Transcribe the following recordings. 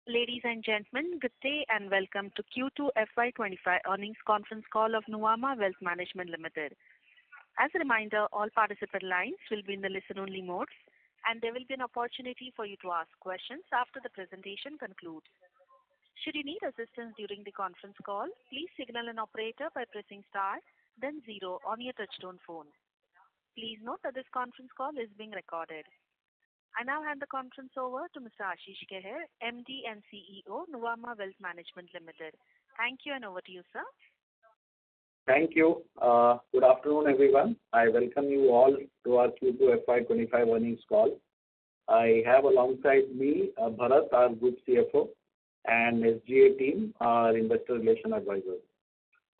Ladies and gentlemen, good day and welcome to Q2FY25 earnings conference call of Nuvama Wealth Management Limited. As a reminder, all participant lines will be in the listen-only mode, and there will be an opportunity for you to ask questions after the presentation concludes. Should you need assistance during the conference call, please signal an operator by pressing star, then zero on your touchtone phone. Please note that this conference call is being recorded. I now hand the conference over to Mr. Ashish Kehair, MD and CEO, Nuvama Wealth Management Limited. Thank you, and over to you, sir. Thank you. Good afternoon, everyone. I welcome you all to our Q2FY25 earnings call. I have alongside me Bharat, our Group CFO, and SGA team, our Investor Relation Advisor.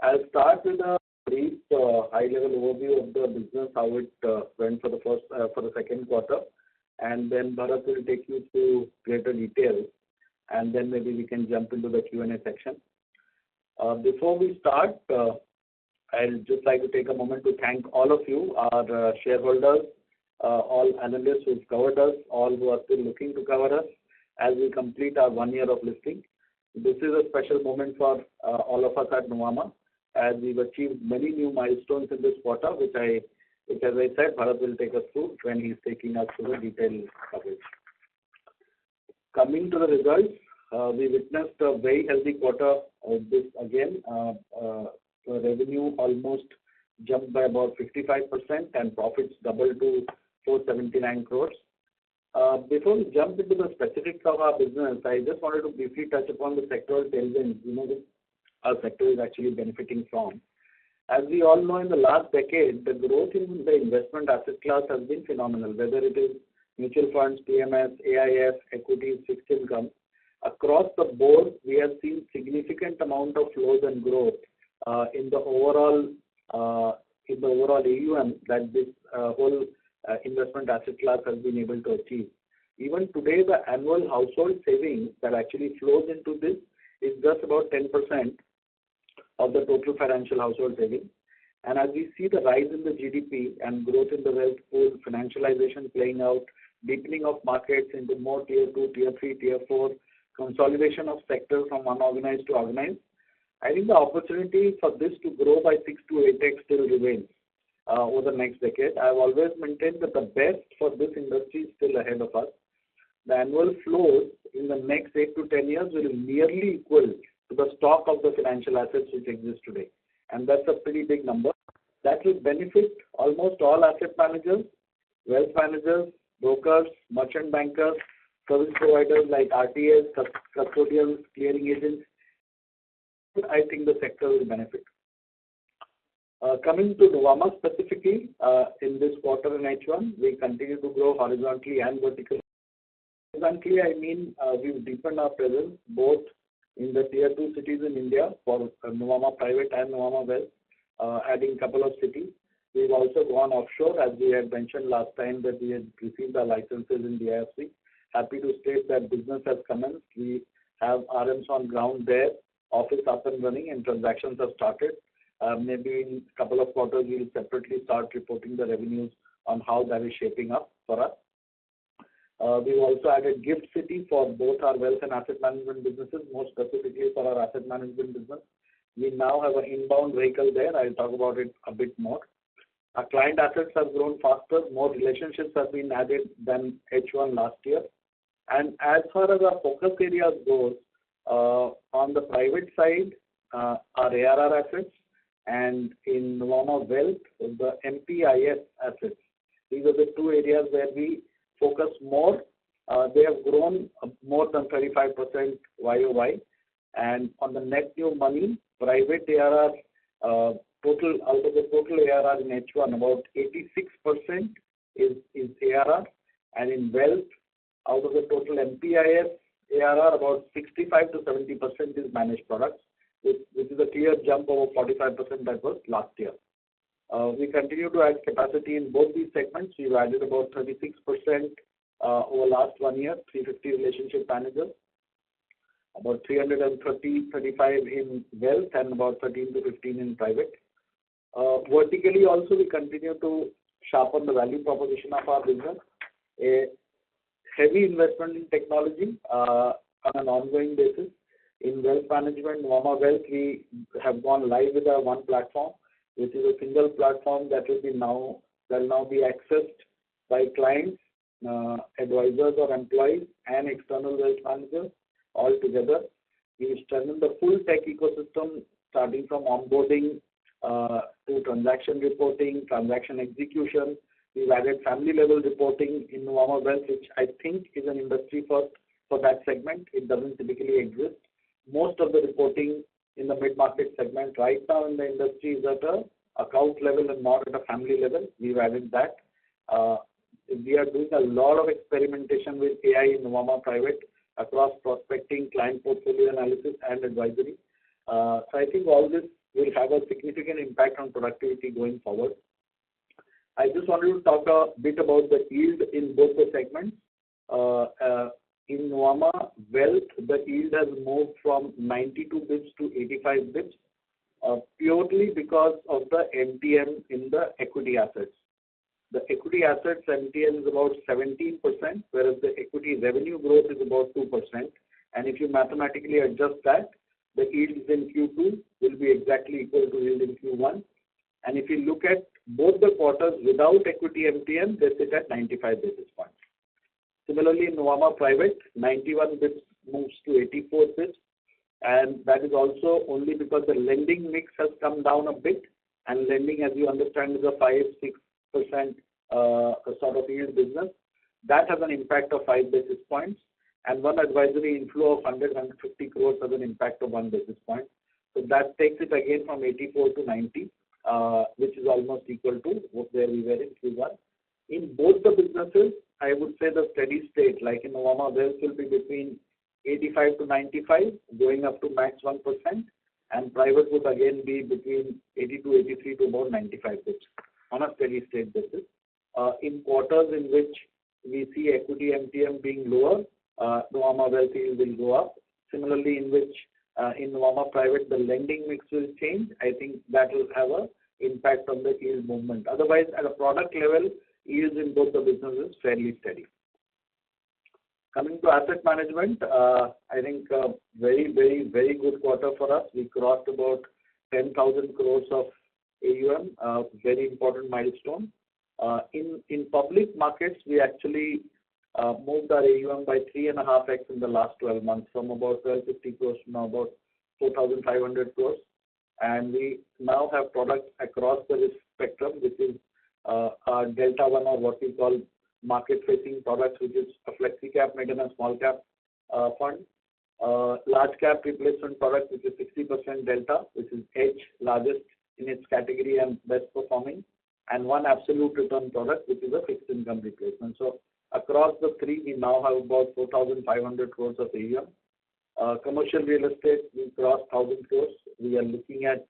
I'll start with a brief high-level overview of the business, how it went for the second quarter, and then Bharat will take you through greater details, and then maybe we can jump into the Q&A section. Before we start, I'll just like to take a moment to thank all of you, our shareholders, all analysts who've covered us, all who are still looking to cover us as we complete our 1 year of listing. This is a special moment for all of us at Nuvama, as we've achieved many new milestones in this quarter, which as I said, Bharat will take us through when he's taking us through the detailed coverage. Coming to the results, we witnessed a very healthy quarter of this again. Revenue almost jumped by about 55% and profits doubled to 479 crores. Before we jump into the specifics of our business, I just wanted to briefly touch upon the sectoral tailwinds, our sector is actually benefiting from. As we all know, in the last decade, the growth in the investment asset class has been phenomenal, whether it is mutual funds, PMS, AIF, equities, fixed income. Across the board, we have seen significant amount of flows and growth in the overall AUM that this whole investment asset class has been able to achieve. Even today, the annual household savings that actually flows into this is just about 10% of the total financial household savings. And as we see the rise in the GDP and growth in the wealth pool, financialization playing out, deepening of markets into more tier 2, tier 3, tier 4, consolidation of sectors from unorganized to organized, I think the opportunity for this to grow by 6 to 8x still remains over the next decade. I've always maintained that the best for this industry is still ahead of us. The annual flows in the next 8 to 10 years will nearly equal to the stock of the financial assets which exist today. And that's a pretty big number. That will benefit almost all asset managers, wealth managers, brokers, merchant bankers, service providers like RTAs, custodians, clearing agents. I think the sector will benefit. Coming to Nuvama specifically, in this quarter in H1, we continue to grow horizontally and vertically. Horizontally, I mean we've deepened our presence both in the tier 2 cities in India for Nuvama Private and Nuvama Wealth, adding a couple of cities. We've also gone offshore, as we had mentioned last time that we had received our licenses in the IFC. Happy to state that business has commenced. We have RMs on ground there, office up and running, and transactions have started. Maybe in a couple of quarters, we'll separately start reporting the revenues on how that is shaping up for us. We've also added GIFT City for both our wealth and asset management businesses, more specifically for our asset management business. We now have an inbound vehicle there. I'll talk about it a bit more. Our client assets have grown faster. More relationships have been added than H1 last year. And as far as our focus areas goes, on the private side, our ARR assets, and in Nuvama Wealth, the MPIS assets. These are the two areas where we focus more. They have grown more than 35% YOY. And on the net new money, private ARR, out of the total ARR in H1, about 86% is ARR. And in wealth, out of the total MPIS ARR, about 65 to 70% is managed products, which is a clear jump over 45% that was last year. We continue to add capacity in both these segments. We've added about 36% over last 1 year, 350 relationship managers, about 35 in wealth, and about 13 to 15 in private. Vertically also, we continue to sharpen the value proposition of our business. A heavy investment in technology. on an ongoing basis. In wealth management, Nuvama Wealth, we have gone live with our one platform, which is a single platform that will now be accessed by clients, advisors or employees, and external wealth managers all together. We've strengthened the full tech ecosystem, starting from onboarding to transaction reporting, transaction execution. We've added family-level reporting in Nuvama Wealth, which I think is an industry first for that segment. It doesn't typically exist. Most of the reporting in the mid-market segment right now in the industry is at a account level and not at a family level. We've added that. We are doing a lot of experimentation with AI in Nuvama Private across prospecting, client portfolio analysis, and advisory. So I think all this will have a significant impact on productivity going forward. I just wanted to talk a bit about the yield in both the segments. In Nuvama Wealth, the yield has moved from 92 bips to 85 bips, purely because of the MTM in the equity assets. The equity assets MTM is about 17%, whereas the equity revenue growth is about 2%. And if you mathematically adjust that, the yields in Q2 will be exactly equal to yield in Q1. And if you look at both the quarters without equity MTM, they sit at 95 basis points. Similarly, in Nuvama Private, 91 bips moves to 84 bips, and that is also only because the lending mix has come down a bit, and lending, as you understand, is a 5-6% sort of yield business. That has an impact of 5 basis points, and one advisory inflow of 150 crores has an impact of 1 basis point. So that takes it again from 84 to 90, which is almost equal to where we were in Q1. In both the businesses, I would say the steady state, like in Nuvama Wealth, will be between 85 to 95, going up to max 1%, and private would again be between 80 to 83 to about 95 bits on a steady state basis. In quarters in which we see equity MTM being lower, Nuvama Wealth yield will go up. Similarly, in which in Nuvama Private, the lending mix will change. I think that will have an impact on the yield movement. Otherwise, at a product level, yields in both the businesses fairly steady. Coming to asset management, I think very, very, very good quarter for us. We crossed about 10,000 crores of AUM, a very important milestone. In public markets, we actually moved our AUM by 3.5x in the last 12 months, from about 1,250 crores to now about 4,500 crores. And we now have products across the risk spectrum, which is our Delta One, or what we call market-facing products, which is a flexi cap, mid and a small cap fund. Large cap replacement product, which is 60% Delta, which is Edge, largest in its category and best performing. And one absolute return product, which is a fixed income replacement. So across the three, we now have about 4,500 crores of AUM. Commercial real estate, we crossed 1,000 crores. We are looking at,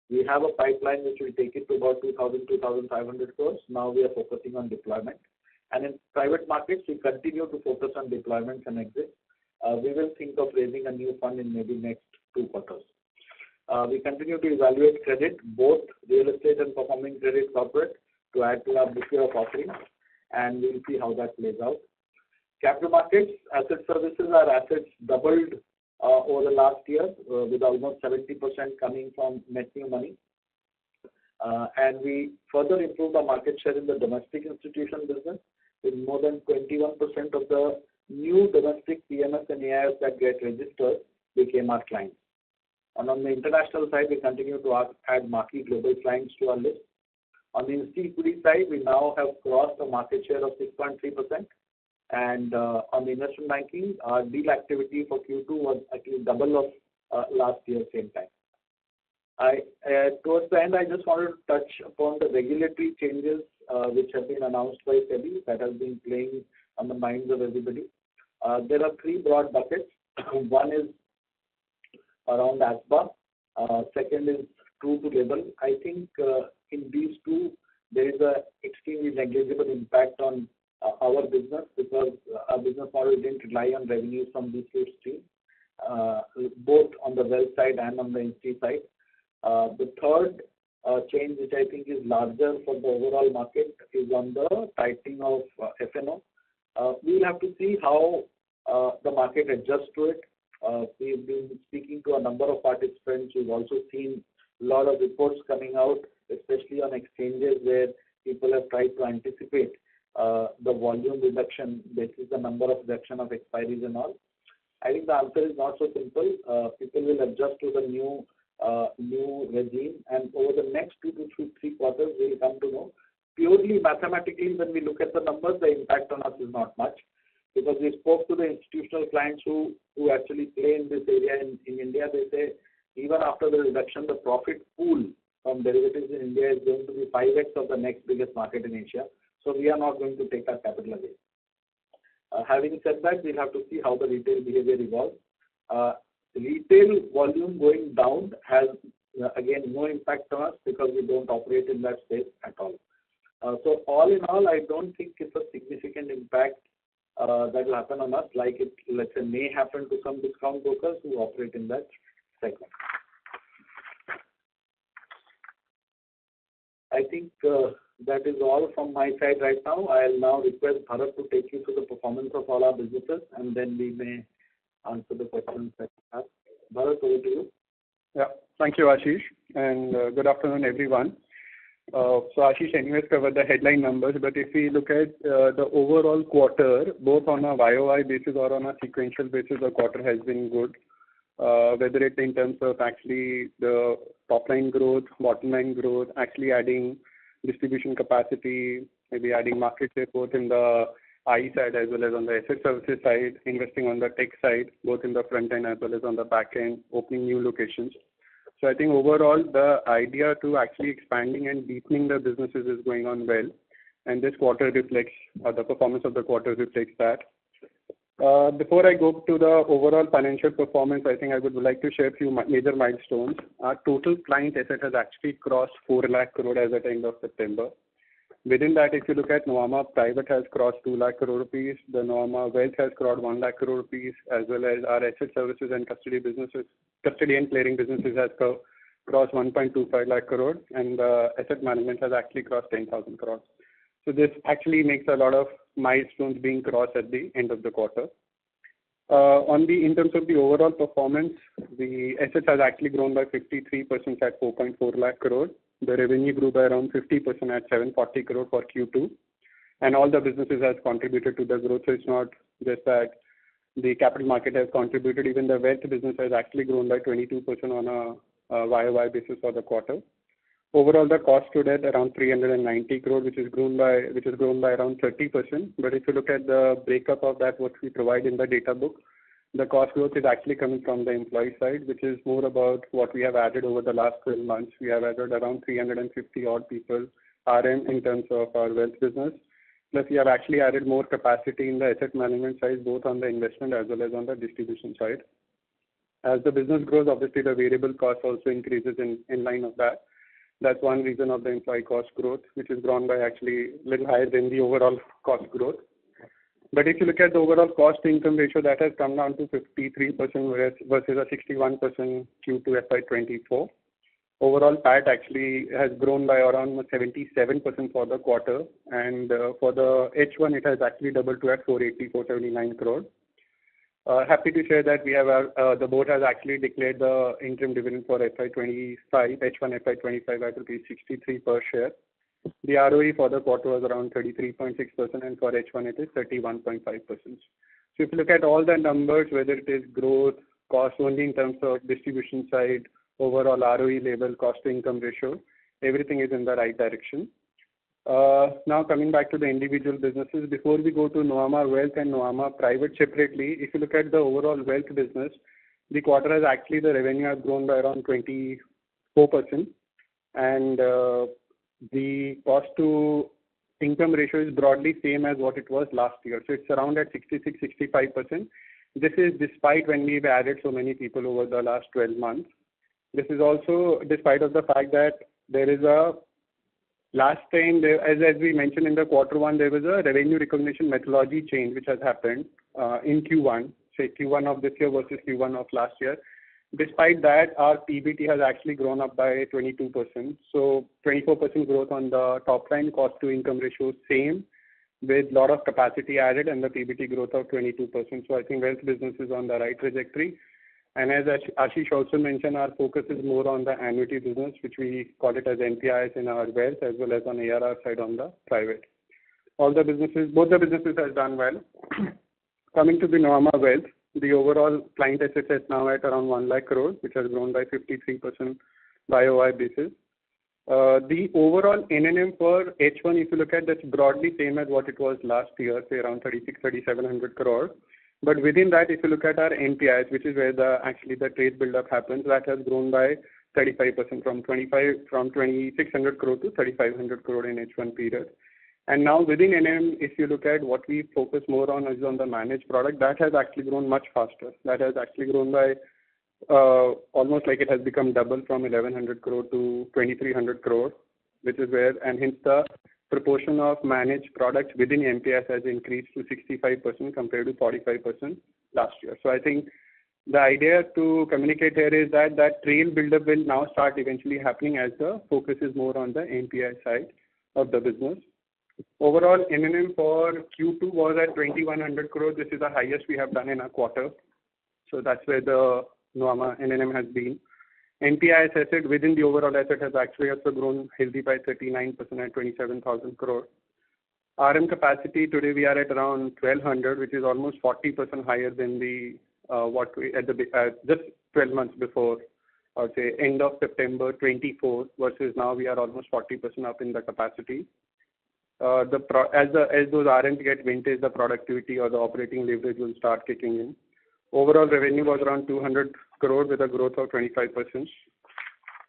we have a pipeline which will take it to about 2,000, 2,500 crores. Now we are focusing on deployment. And in private markets, we continue to focus on deployments and exits. We will think of raising a new fund in maybe next 2 quarters. We continue to evaluate credit, both real estate and performing credit corporate, to add to our bouquet of offerings, and we'll see how that plays out. Capital markets, asset services, our assets doubled over the last year, with almost 70% coming from net new money. And we further improved our market share in the domestic institution business, with more than 21% of the new domestic PMS and AIS that get registered became our clients. And on the international side, we continue to add marquee global clients to our list. On the equity side, we now have crossed a market share of 6.3%. And on the investment banking, our deal activity for Q2 was actually double of last year, same time. Towards the end, I just wanted to touch upon the regulatory changes which have been announced by SEBI that have been playing on the minds of everybody. There are 3 broad buckets. One is around ASBA. Second is true to label. I think in these two, there is an extremely negligible impact on our business, because our business model didn't rely on revenues from these 2 streams, both on the wealth side and on the institute side. The third change, which I think is larger for the overall market, is on the tightening of F&O. We'll have to see how the market adjusts to it. We've been speaking to a number of participants. We've also seen a lot of reports coming out, especially on exchanges where people have tried to anticipate the volume reduction. This is the number of reduction of expiries and all. I think the answer is not so simple. People will adjust to the new regime, and over the next 2 to 3 quarters, we'll come to know. Purely mathematically, when we look at the numbers, the impact on us is not much, because we spoke to the institutional clients who actually play in this area in India. They say even after the reduction, the profit pool from derivatives in India is going to be 5x of the next biggest market in Asia. So we are not going to take our capital away. Having said that, we'll have to see how the retail behavior evolves. Retail volume going down has, again, no impact on us because we don't operate in that space at all. So all in all, I don't think it's a significant impact that will happen on us, like it, let's say, may happen to some discount brokers who operate in that segment. I think that is all from my side right now. I'll now request Bharat to take you through the performance of all our businesses, and then we may answer the questions that you have. Bharat, over to you. Yeah, thank you, Ashish, and good afternoon, everyone. So Ashish anyways covered the headline numbers, but if we look at the overall quarter, both on a YOY basis or on a sequential basis, the quarter has been good. Whether it's in terms of actually the top line growth, bottom line growth, actually adding distribution capacity, maybe adding market share both in the IE side as well as on the asset services side, investing on the tech side, both in the front end as well as on the back end, opening new locations. So I think overall the idea to actually expanding and deepening the businesses is going on well, and this quarter reflects, the performance of the quarter reflects that. Before I go to the overall financial performance, I think I would like to share a few major milestones. Our total client asset has actually crossed 4 lakh crore as at the end of September. Within that, if you look at Nuvama Private has crossed 2 lakh crore rupees, the Nuvama Wealth has crossed 1 lakh crore rupees, as well as our asset services and custody and clearing businesses has crossed 1.25 lakh crore, and asset management has actually crossed 10,000 crore. So this actually makes a lot of milestones being crossed at the end of the quarter. In terms of the overall performance, the assets has actually grown by 53% at 4.4 lakh crore. The revenue grew by around 50% at 740 crore for Q2, and all the businesses has contributed to the growth. So it's not just that the capital market has contributed; even the wealth business has actually grown by 22% on a YOY basis for the quarter. Overall, the cost stood at around 390 crore, which is grown by around 30%. But if you look at the breakup of that, what we provide in the data book, the cost growth is actually coming from the employee side, which is more about what we have added over the last 12 months. We have added around 350 odd people, RM, in terms of our wealth business. Plus, we have actually added more capacity in the asset management side, both on the investment as well as on the distribution side. As the business grows, obviously the variable cost also increases in line of that. That's one reason of the employee cost growth, which has grown by actually a little higher than the overall cost growth. But if you look at the overall cost to income ratio, that has come down to 53% versus a 61% Q2FY24. Overall PAT actually has grown by around 77% for the quarter, and for the H1 it has actually doubled to at 479 crore. Happy to share that we have the board has actually declared the interim dividend for FY25, H1 FY25 at rupees 63 per share. The ROE for the quarter was around 33.6%, and for H1 it is 31.5%. So if you look at all the numbers, whether it is growth, cost only in terms of distribution side, overall ROE level, cost to income ratio, everything is in the right direction. Now coming back to the individual businesses, before we go to Nuvama Wealth and Nuvama Private separately, if you look at the overall wealth business, the quarter has actually, the revenue has grown by around 24%, and the cost to income ratio is broadly same as what it was last year. So it's around at 66-65%. This is despite when we've added so many people over the last 12 months. This is also despite of the fact that there is a last time, as we mentioned in the quarter one, there was a revenue recognition methodology change which has happened in Q1, say Q1 of this year versus Q1 of last year. Despite that, our PBT has actually grown up by 22%. So 24% growth on the top line, cost to income ratio same. with a lot of capacity added and the PBT growth of 22%. So I think wealth business is on the right trajectory. And as Ashish also mentioned, our focus is more on the annuity business, which we call it as NPIs in our wealth, as well as on ARR side on the private. Both the businesses has done well. Coming to the Nuvama Wealth, the overall client assets is now at around 1 lakh crore, which has grown by 53% YOY basis. The overall NNM for H1, if you look at, that's broadly same as what it was last year, say around 3,700 crore. But within that, if you look at our NPIs, which is where the trade build-up happens, that has grown by 35% from 2,600 crore to 3,500 crore in H1 period. And now within NM, if you look at what we focus more on is on the managed product, that has actually grown much faster. That has actually grown by almost like it has become double from 1,100 crore to 2,300 crore, which is where, and hence the proportion of managed products within MPS has increased to 65% compared to 45% last year. So I think the idea to communicate here is that trail buildup will now start eventually happening as the focus is more on the MPI side of the business. Overall, NNM for Q2 was at 2,100 crore. This is the highest we have done in a quarter. So that's where the Nuvama NNM has been. NPI asset within the overall asset has actually also grown healthy by 39% at 27,000 crore. RM capacity today we are at around 1,200, which is almost 40% higher than the what we at the just 12 months before, or say end of September 24, versus now we are almost 40% up in the capacity. As those RMs get vintage, the productivity or the operating leverage will start kicking in. Overall revenue was around 200 crore with a growth of 25%.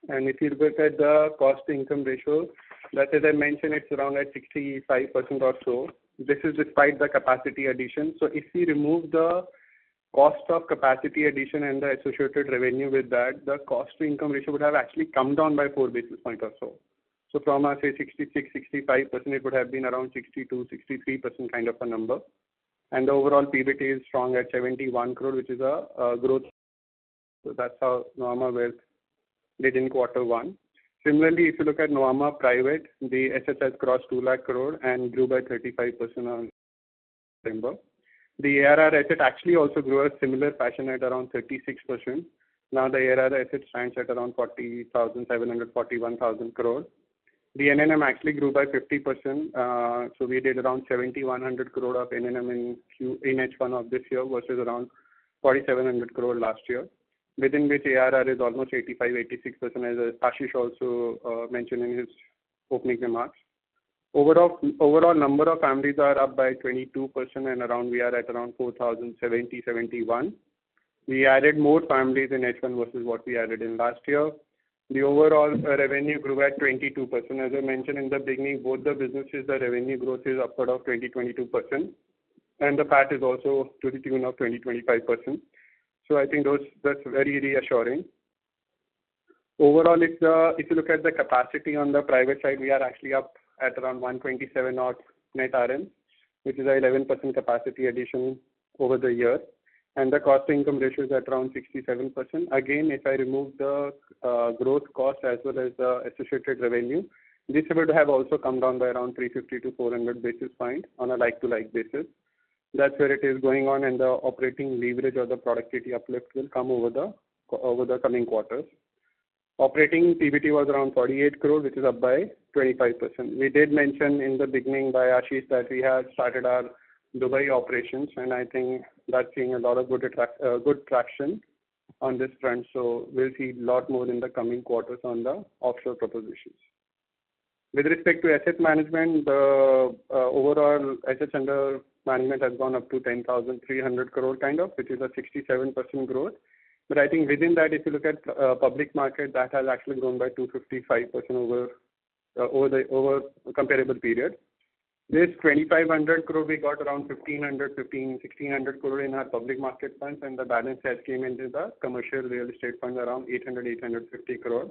And if you look at the cost to income ratio, that as I mentioned, it's around at 65% or so. This is despite the capacity addition. So if we remove the cost of capacity addition and the associated revenue with that, the cost to income ratio would have actually come down by 4 basis points or so. So from say 66, 65%, it would have been around 62, 63% kind of a number. And the overall PBT is strong at 71 crore, which is a growth. So that's how Nuvama Wealth did in Q1. Similarly, if you look at Nuvama Private, the assets has crossed 2 lakh crore and grew by 35% on September. The ARR asset actually also grew a similar fashion at around 36%. Now the ARR asset stands at around 40,741,000 crore. The NNM actually grew by 50%. So we did around 7,100 crore of NNM in H1 of this year versus around 4,700 crore last year, within which ARR is almost 85-86%, as Ashish also mentioned in his opening remarks. Overall number of families are up by 22%, and we are at around 4,071. We added more families in H1 versus what we added in last year. The overall revenue grew at 22%. As I mentioned in the beginning, both the businesses, the revenue growth is upward of 20-22%, and the PAT is also to the tune of 20-25%. So I think that's very reassuring. Overall, if you look at the capacity on the private side, we are actually up at around 127 odd net RM, which is a 11% capacity addition over the year. And the cost to income ratio is at around 67%. Again, if I remove the growth cost as well as the associated revenue, this would have also come down by around 350 to 400 basis points on a like-to-like basis. That's where it is going on, and the operating leverage or the productivity uplift will come over the coming quarters. Operating PBT was around 48 crore, which is up by 25%. We did mention in the beginning by Ashish that we had started our Dubai operations, and I think that's seeing a lot of good traction on this front. So we'll see a lot more in the coming quarters on the offshore propositions. With respect to asset management, the overall assets under management has gone up to 10,300 crore kind of, which is a 67% growth. But I think within that, if you look at public market, that has actually grown by 255% over comparable period. This 2,500 crore, we got around 1,600 crore in our public market funds, and the balance has came into the commercial real estate fund around 850 crore.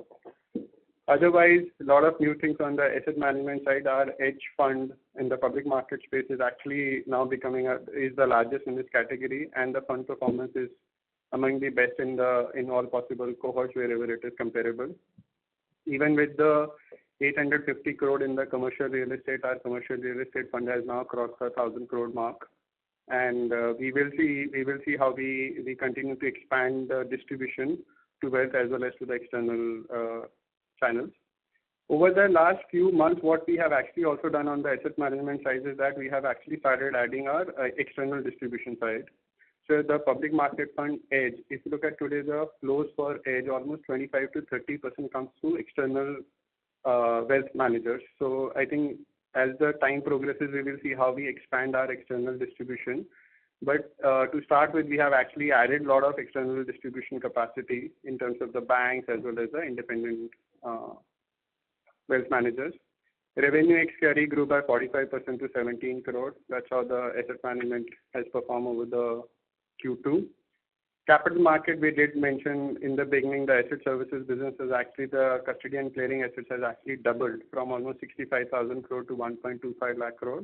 Otherwise, a lot of new things on the asset management side. Our hedge fund in the public market space is actually now becoming is the largest in this category, and the fund performance is among the best in all possible cohorts wherever it is comparable. Even with the 850 crore in the commercial real estate. Our commercial real estate fund has now crossed the 1,000 crore mark. And we will see how we continue to expand the distribution to wealth as well as to the external channels. Over the last few months, what we have actually also done on the asset management side is that we have actually started adding our external distribution side. So the public market fund Edge, if you look at today, the flows for Edge, almost 25 to 30% comes through external wealth managers. So I think as the time progresses, we will see how we expand our external distribution. But to start with, we have actually added a lot of external distribution capacity in terms of the banks as well as the independent wealth managers. Revenue ex carry grew by 45% to 17 crore. That's how the asset management has performed over the Q2. Capital market, we did mention in the beginning, the asset services business is actually the custody and clearing assets has actually doubled from almost 65,000 crore to 1.25 lakh crore.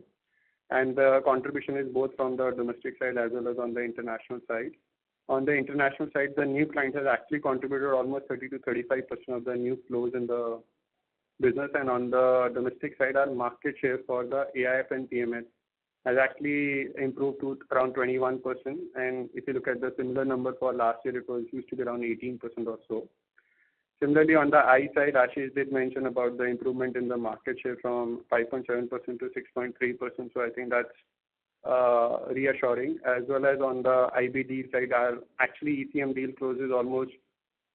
And the contribution is both from the domestic side as well as on the international side. On the international side, the new clients has actually contributed almost 30 to 35% of the new flows in the business. And on the domestic side, our market share for the AIF and PMS has actually improved to around 21%. And if you look at the similar number for last year, it was used to be around 18% or so. Similarly, on the I side, Ashish did mention about the improvement in the market share from 5.7% to 6.3%. So I think that's reassuring. As well as on the IBD side, our actually ECM deal closes almost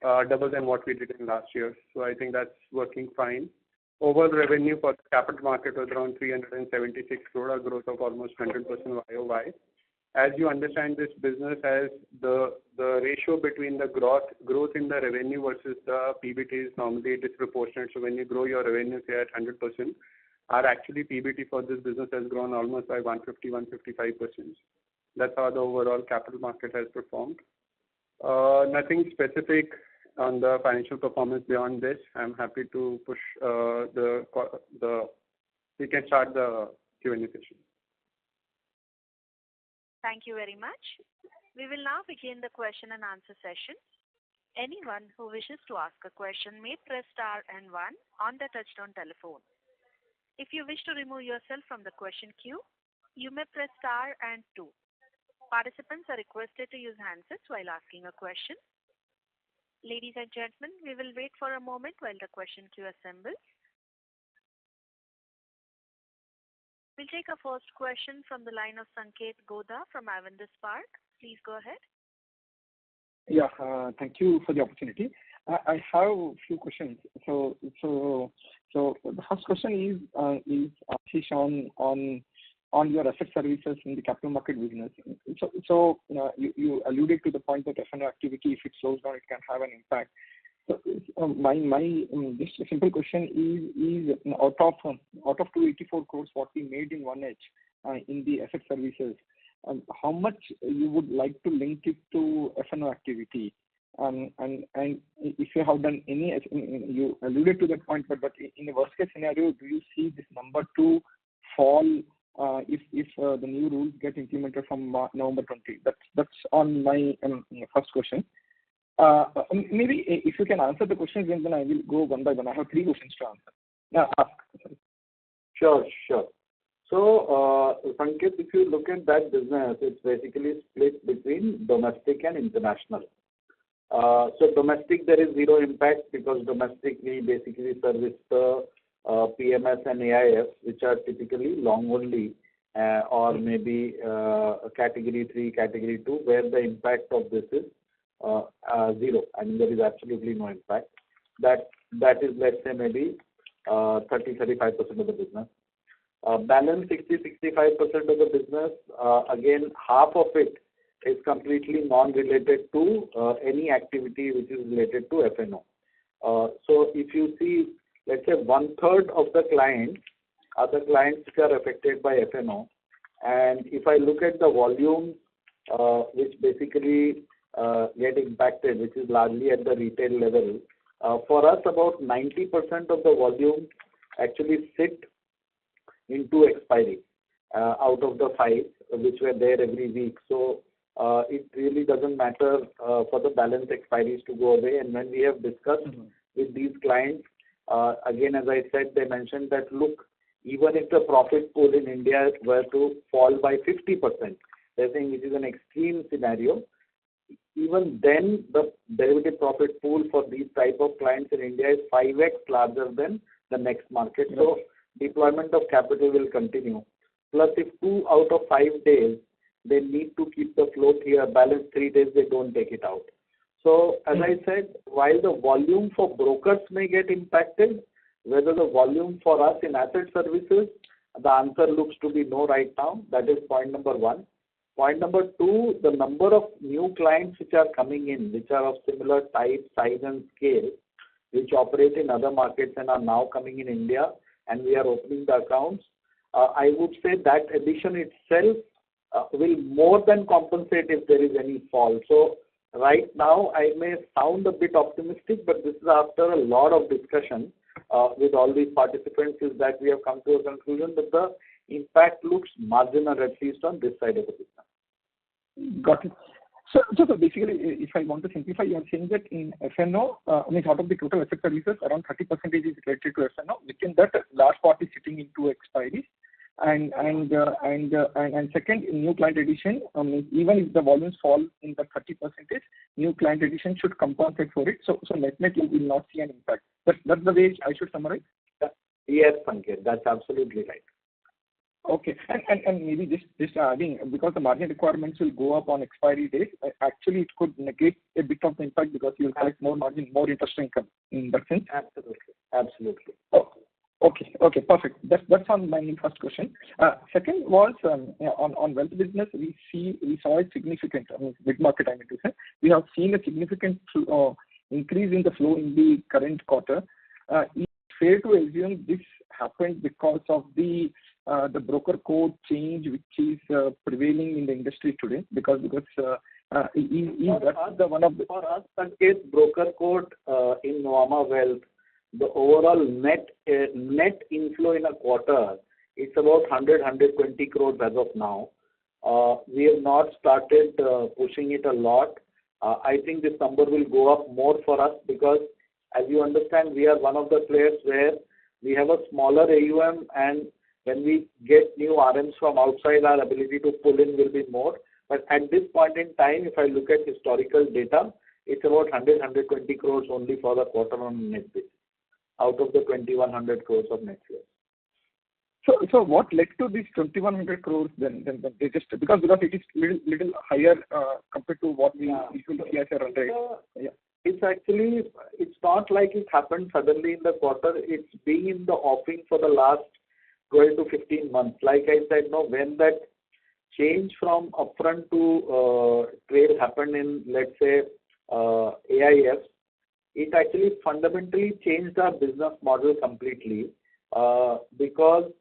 double than what we did in last year. So I think that's working fine. Overall revenue for the capital market was around 376 crore, a growth of almost 100% YOY. As you understand, this business has the ratio between the growth in the revenue versus the PBT is normally disproportionate. So when you grow your revenue, say at 100%, our actually PBT for this business has grown almost by 155%. That's how the overall capital market has performed. Nothing specific on the financial performance beyond this. I'm happy to push we can start the Q&A session. Thank you very much. We will now begin the question and answer session. Anyone who wishes to ask a question may press star and 1 on the touchtone telephone. If you wish to remove yourself from the question queue, you may press star and 2. Participants are requested to use handsets while asking a question. Ladies and gentlemen, we will wait for a moment while the question queue assembles. We'll take a first question from the line of Sanket Godha from Avendus Spark. Please go ahead. Yeah, thank you for the opportunity. I have a few questions. So the first question is Ashish on your asset services in the capital market business. So you alluded to the point that F&O activity, if it slows down, it can have an impact. So my just a simple question is out of 284 crores what we made in 1H in the asset services, how much you would like to link it to F&O activity? And if you have done any, you alluded to that point, but in a worst case scenario, do you see this number to fall if the new rules get implemented from November 20? That's on my first question. Maybe if you can answer the questions, then I will go one by one. I have 3 questions to answer. Sorry. Sure. So, Sanket, if you look at that business, it's basically split between domestic and international. So domestic, there is zero impact because domestic we basically service the PMS and AIF, which are typically long only or maybe category 3, category 2, where the impact of this is zero. I mean, there is absolutely no impact. That is, let's say, maybe 30-35% of the business. Balance 60-65% of the business, again, half of it is completely non-related to any activity which is related to F&O. So if you see, let's say 1/3 of the clients are the clients which are affected by F&O. And if I look at the volume which basically get impacted, which is largely at the retail level, for us about 90% of the volume actually sit into expiry out of the 5 which were there every week. So it really doesn't matter for the balance expiries to go away. And when we have discussed with these clients, Again, as I said, they mentioned that, look, even if the profit pool in India were to fall by 50%, they're saying it is an extreme scenario. Even then, the derivative profit pool for these type of clients in India is 5x larger than the next market. So deployment of capital will continue. Plus, if 2 out of 5 days, they need to keep the float here, balance 3 days, they don't take it out. So, as I said, while the volume for brokers may get impacted, whether the volume for us in asset services, the answer looks to be no right now. That is point number one. Point number two, the number of new clients which are coming in, which are of similar type, size and scale, which operate in other markets and are now coming in India, and we are opening the accounts, I would say that addition itself will more than compensate if there is any fall. So right now, I may sound a bit optimistic, but this is after a lot of discussion with all these participants, is that we have come to a conclusion that the impact looks marginal, at least on this side of the business. Got it. So basically, if I want to simplify, you are saying that in F&O, out of the total asset services, around 30% is related to F&O. Within that, large part is sitting into expiries. And second, in new client addition, even if the volumes fall in the 30%, new client addition should compensate for it. So net you will not see an impact. That's the way I should summarize? Yes, Sanket, that's absolutely right. Okay. And maybe just adding, because the margin requirements will go up on expiry date, actually it could negate a bit of the impact because you will collect more margin, more interest income in that sense. Absolutely. Oh, okay, perfect. That's on my first question. Second was on wealth business. We saw a significant, mid-market, I mean to say, we have seen a significant increase in the flow in the current quarter. Is it fair to assume this happened because of the broker code change which is prevailing in the industry today? Because for us, Sanket, broker code in Nuvama Wealth, the overall net inflow in a quarter, it's about 120 crores as of now. We have not started pushing it a lot. I think this number will go up more for us because, as you understand, we are one of the players where we have a smaller AUM, and when we get new RMs from outside, our ability to pull in will be more. But at this point in time, if I look at historical data, it's about 120 crores only for the quarter on net basis, out of the 2,100 crores of net sales. So what led to this 2,100 crores then they just, because it is little higher compared to what we usually see as a run rate. It's not like it happened suddenly in the quarter. It's been in the offing for the last 12 to 15 months. Like I said, when that change from upfront to trade happened in, let's say, AIF, it actually fundamentally changed our business model completely because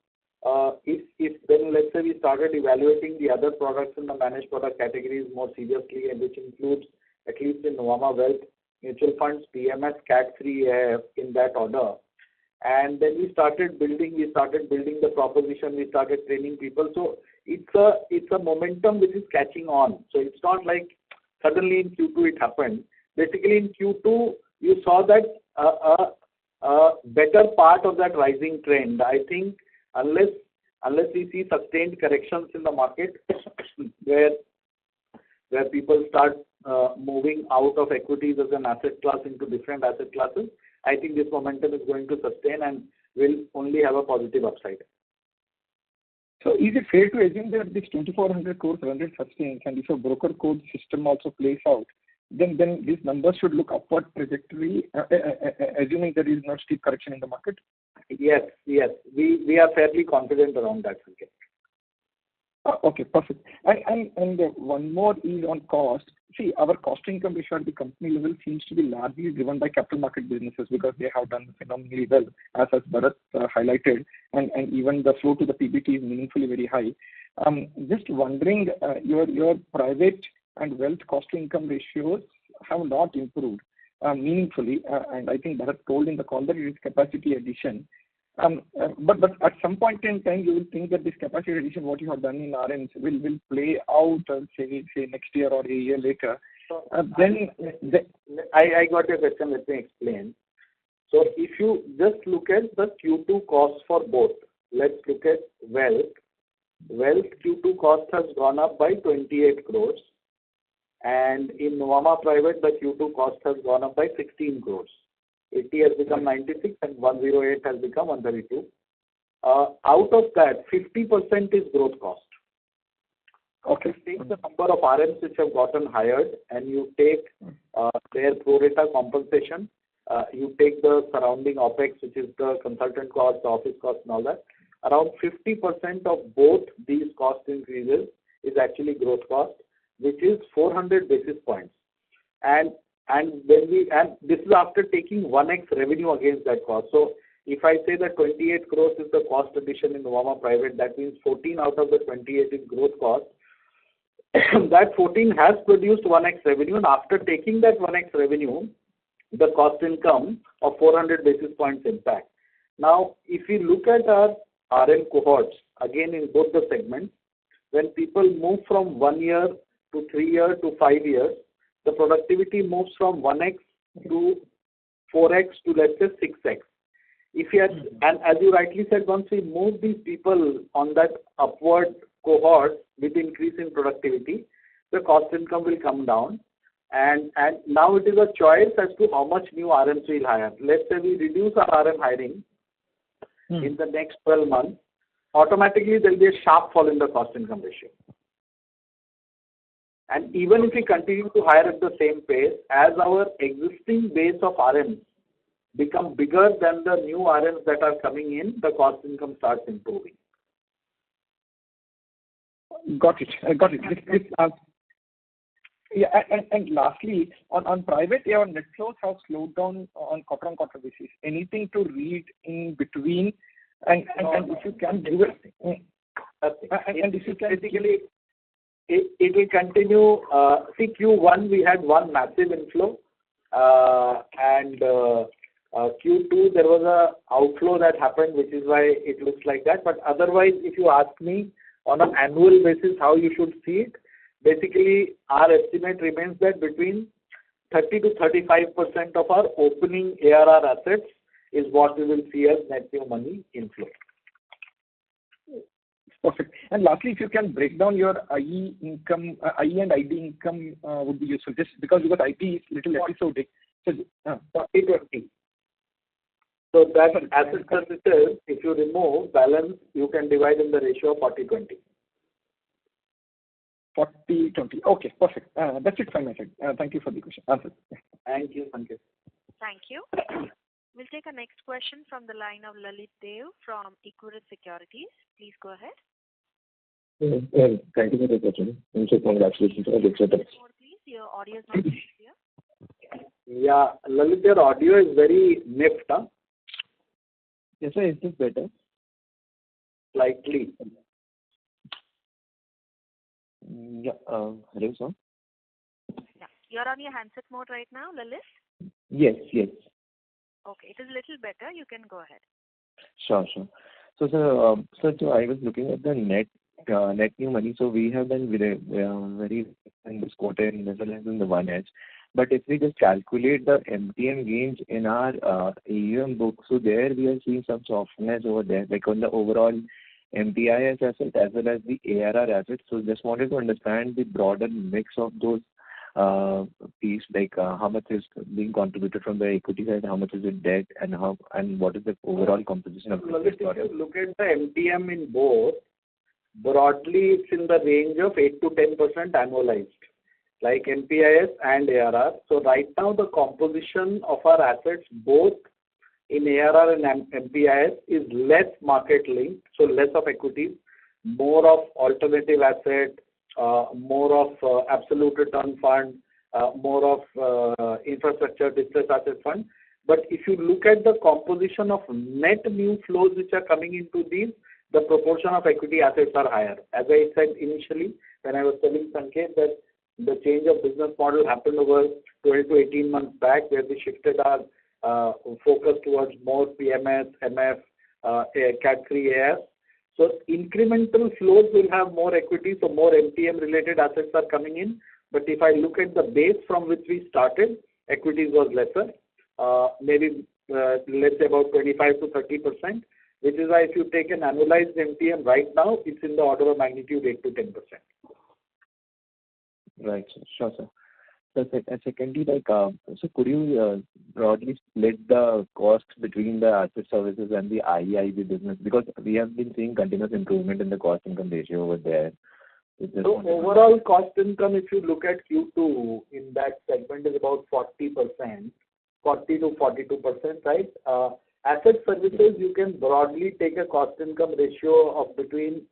if then, let's say, we started evaluating the other products in the managed product categories more seriously, and which includes, at least in Nuvama Wealth, mutual funds, PMS, Cat3 AIF, in that order. And then we started building the proposition, we started training people. So it's a momentum which is catching on. So it's not like suddenly in Q2 it happened. Basically in Q2, you saw that a better part of that rising trend. I think unless we see sustained corrections in the market where people start moving out of equities as an asset class into different asset classes, I think this momentum is going to sustain and will only have a positive upside. So is it fair to assume that this 2,400 crores run rate sustains, and if a broker code system also plays out, then these numbers should look upward trajectory, assuming there is no steep correction in the market? Yes. We are fairly confident around that, Sanket. Okay, perfect. And one more is on cost. See, our cost income ratio at the company level seems to be largely driven by capital market businesses because they have done phenomenally well, as Bharat highlighted, and even the flow to the PBT is meaningfully very high. Just wondering, your private and wealth cost to income ratios have not improved meaningfully, and I think Bharat told in the call that it is capacity addition. But at some point in time, you will think that this capacity addition, what you have done in RMs, will play out, say next year or a year later. I got your question. Let me explain. So if you just look at the Q2 costs for both, let's look at wealth. Wealth Q2 cost has gone up by 28 crores. And in Nuvama Private, the Q2 cost has gone up by 16 crores. 80 has become 96 and 108 has become 132. Out of that, 50% is growth cost. Okay. If you take the number of RMs which have gotten hired and you take their pro rata compensation, you take the surrounding OPEX, which is the consultant cost, the office cost and all that, around 50% of both these cost increases is actually growth cost, which is 400 basis points. And this is after taking 1x revenue against that cost. So if I say that 28 crores is the cost addition in Nuvama Private, that means 14 out of the 28 is growth cost. That 14 has produced 1x revenue, and after taking that 1x revenue, the cost income of 400 basis points impact. Now, if we look at our RM cohorts, again in both the segments, when people move from 1 year to 3 years to 5 years, the productivity moves from 1x to 4x to let's say 6x. If you have, and as you rightly said, once we move these people on that upward cohort with increase in productivity, the cost income will come down. And now it is a choice as to how much new RMs we'll hire. Let's say we reduce our RM hiring in the next 12 months, automatically there will be a sharp fall in the cost income ratio. And even if we continue to hire at the same pace, as our existing base of RMs become bigger than the new RMs that are coming in, the cost income starts improving. Got it. And lastly, on private, your net flows have slowed down on quarter-on-quarter basis. Anything to read in between? And if you can give it, and if you can basically, it will continue. See, Q1 we had one massive inflow, and Q2 there was a outflow that happened, which is why it looks like that. But otherwise, if you ask me on an annual basis how you should see it, basically our estimate remains that between 30 to 35% of our opening ARR assets is what we will see as net new money inflow. Perfect. And lastly, if you can break down your IE income, IE and IB income would be useful. Just because IP is little episodic. So 40-20. So that asset services, if you remove balance, you can divide in the ratio of 40-20. 40-20. Okay, perfect. That's it from my side. Thank you for the question. Answer. Thank you. Thank you. We'll take a next question from the line of Lalit Dev from Equirus Securities. Please go ahead. Thank you for the question. And so congratulations on a good setup. Please, your audio is not very clear. Yeah, Lalit, your audio is very nipped, huh? Yes, sir. Is this better? Slightly. Yeah. Hello, sir. Yeah. You're on your handset mode right now, Lalit? Yes. Okay, it is a little better. You can go ahead. Sure. So, sir, so I was looking at the net new money. So we have been very in this quarter as well as in the 1H. But if we just calculate the MTM gains in our AUM book, so there we are seeing some softness over there, like on the overall MPIS asset as well as the ARR assets. So just wanted to understand the broader mix of those piece, like how much is being contributed from the equity side, how much is it debt, and what is the overall composition of the If you look at the MTM in both, broadly it's in the range of 8 to 10% annualized, like MPIS and ARR. So right now the composition of our assets both in ARR and MPIS is less market linked, so less of equities, more of alternative asset, more of absolute return fund, more of infrastructure distressed asset fund. But if you look at the composition of net new flows which are coming into these, the proportion of equity assets are higher. As I said initially, when I was telling Sanket that the change of business model happened over 12 to 18 months back, where we shifted our focus towards more PMS, MF, Cat 3 AS. So incremental flows will have more equity, so more MTM related assets are coming in. But if I look at the base from which we started, equities was lesser. Maybe let's say about 25 to 30%, which is why if you take an annualized MTM right now, it's in the order of magnitude 8 to 10%. Right. Sure, sir. So secondly, so could you broadly split the cost between the asset services and the IEIB business? Because we have been seeing continuous improvement in the cost income ratio over there. So overall cost income, if you look at Q2, in that segment is about 40%, 40 to 42%, right? Asset services, you can broadly take a cost income ratio of between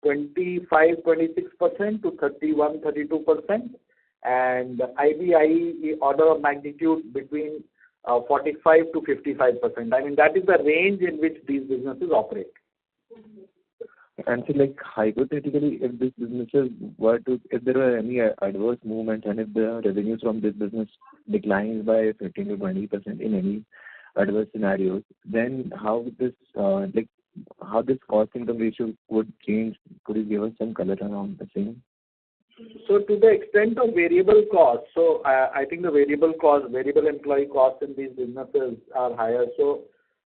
25-26% to 31-32%, and IBI order of magnitude between 45 to 55%. I mean, that is the range in which these businesses operate. And so, hypothetically, if these businesses if there were any adverse movements and if the revenues from this business declines by 15 to 20% in any adverse scenarios, then how this cost income ratio would change? Could you give us some color around the same? So to the extent of variable costs, so I think the variable employee costs in these businesses are higher. So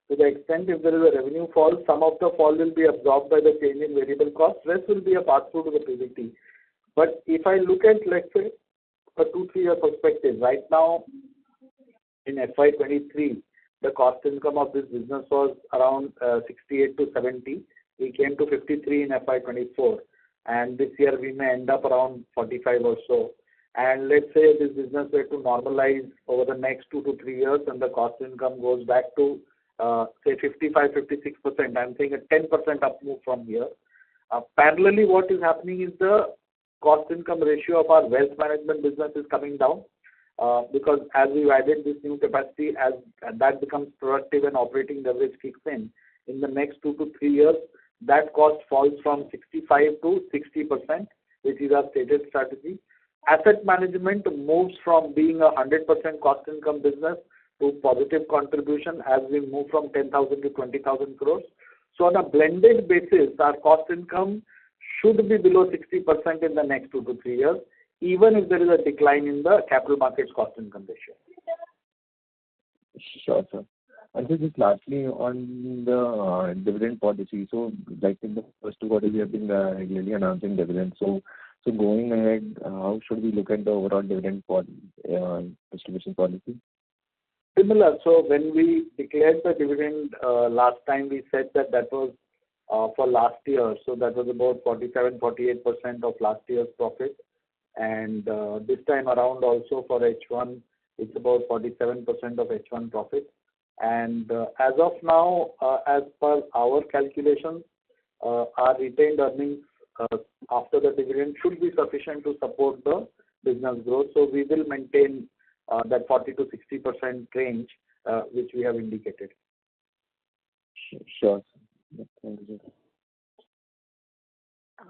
to the extent if there is a revenue fall, some of the fall will be absorbed by the change in variable costs. Rest will be a pass-through to the PBT. But if I look at, let's say, a 2-3 year perspective, right now in FY23, the cost income of this business was around 68 to 70. We came to 53 in FY24. And this year we may end up around 45 or so. And let's say this business were to normalize over the next 2 to 3 years and the cost income goes back to say 55, 56%. I'm saying a 10% up move from here. Parallelly, what is happening is the cost income ratio of our wealth management business is coming down because as we've added this new capacity, as that becomes productive and operating leverage kicks in the next 2 to 3 years, that cost falls from 65 to 60%, which is our stated strategy. Asset management moves from being a 100% cost income business to positive contribution as we move from 10,000 to 20,000 crores. So on a blended basis, our cost income should be below 60% in the next 2 to 3 years, even if there is a decline in the capital markets cost income ratio. Sure, sir. And so just lastly on the dividend policy, so like in the first 2 quarters we have been regularly announcing dividends. So going ahead, how should we look at the overall dividend distribution policy? Similar. So when we declared the dividend last time, we said that was for last year. So that was about 47-48% of last year's profit. And this time around also for H1, it's about 47% of H1 profit. And as of now, as per our calculations, our retained earnings after the dividend should be sufficient to support the business growth. So we will maintain that 40 to 60% range which we have indicated. Sure. Thank you.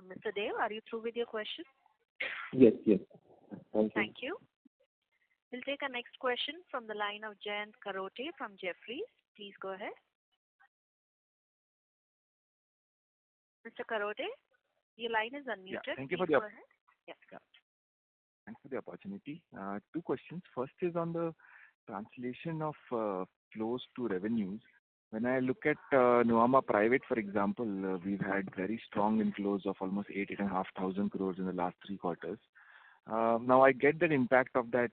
Mr. Dev, are you through with your question? Yes. Thank you. We'll take our next question from the line of Jayant Kharote from Jefferies. Please go ahead. Mr. Kharote, your line is unmuted. Yeah, thank you Please for the go ahead. Yeah. Thanks for the opportunity. 2 questions. First is on the translation of flows to revenues. When I look at Nuvama Private, for example, we've had very strong inflows of almost 8,500 crores in the last 3 quarters. Now I get the impact of that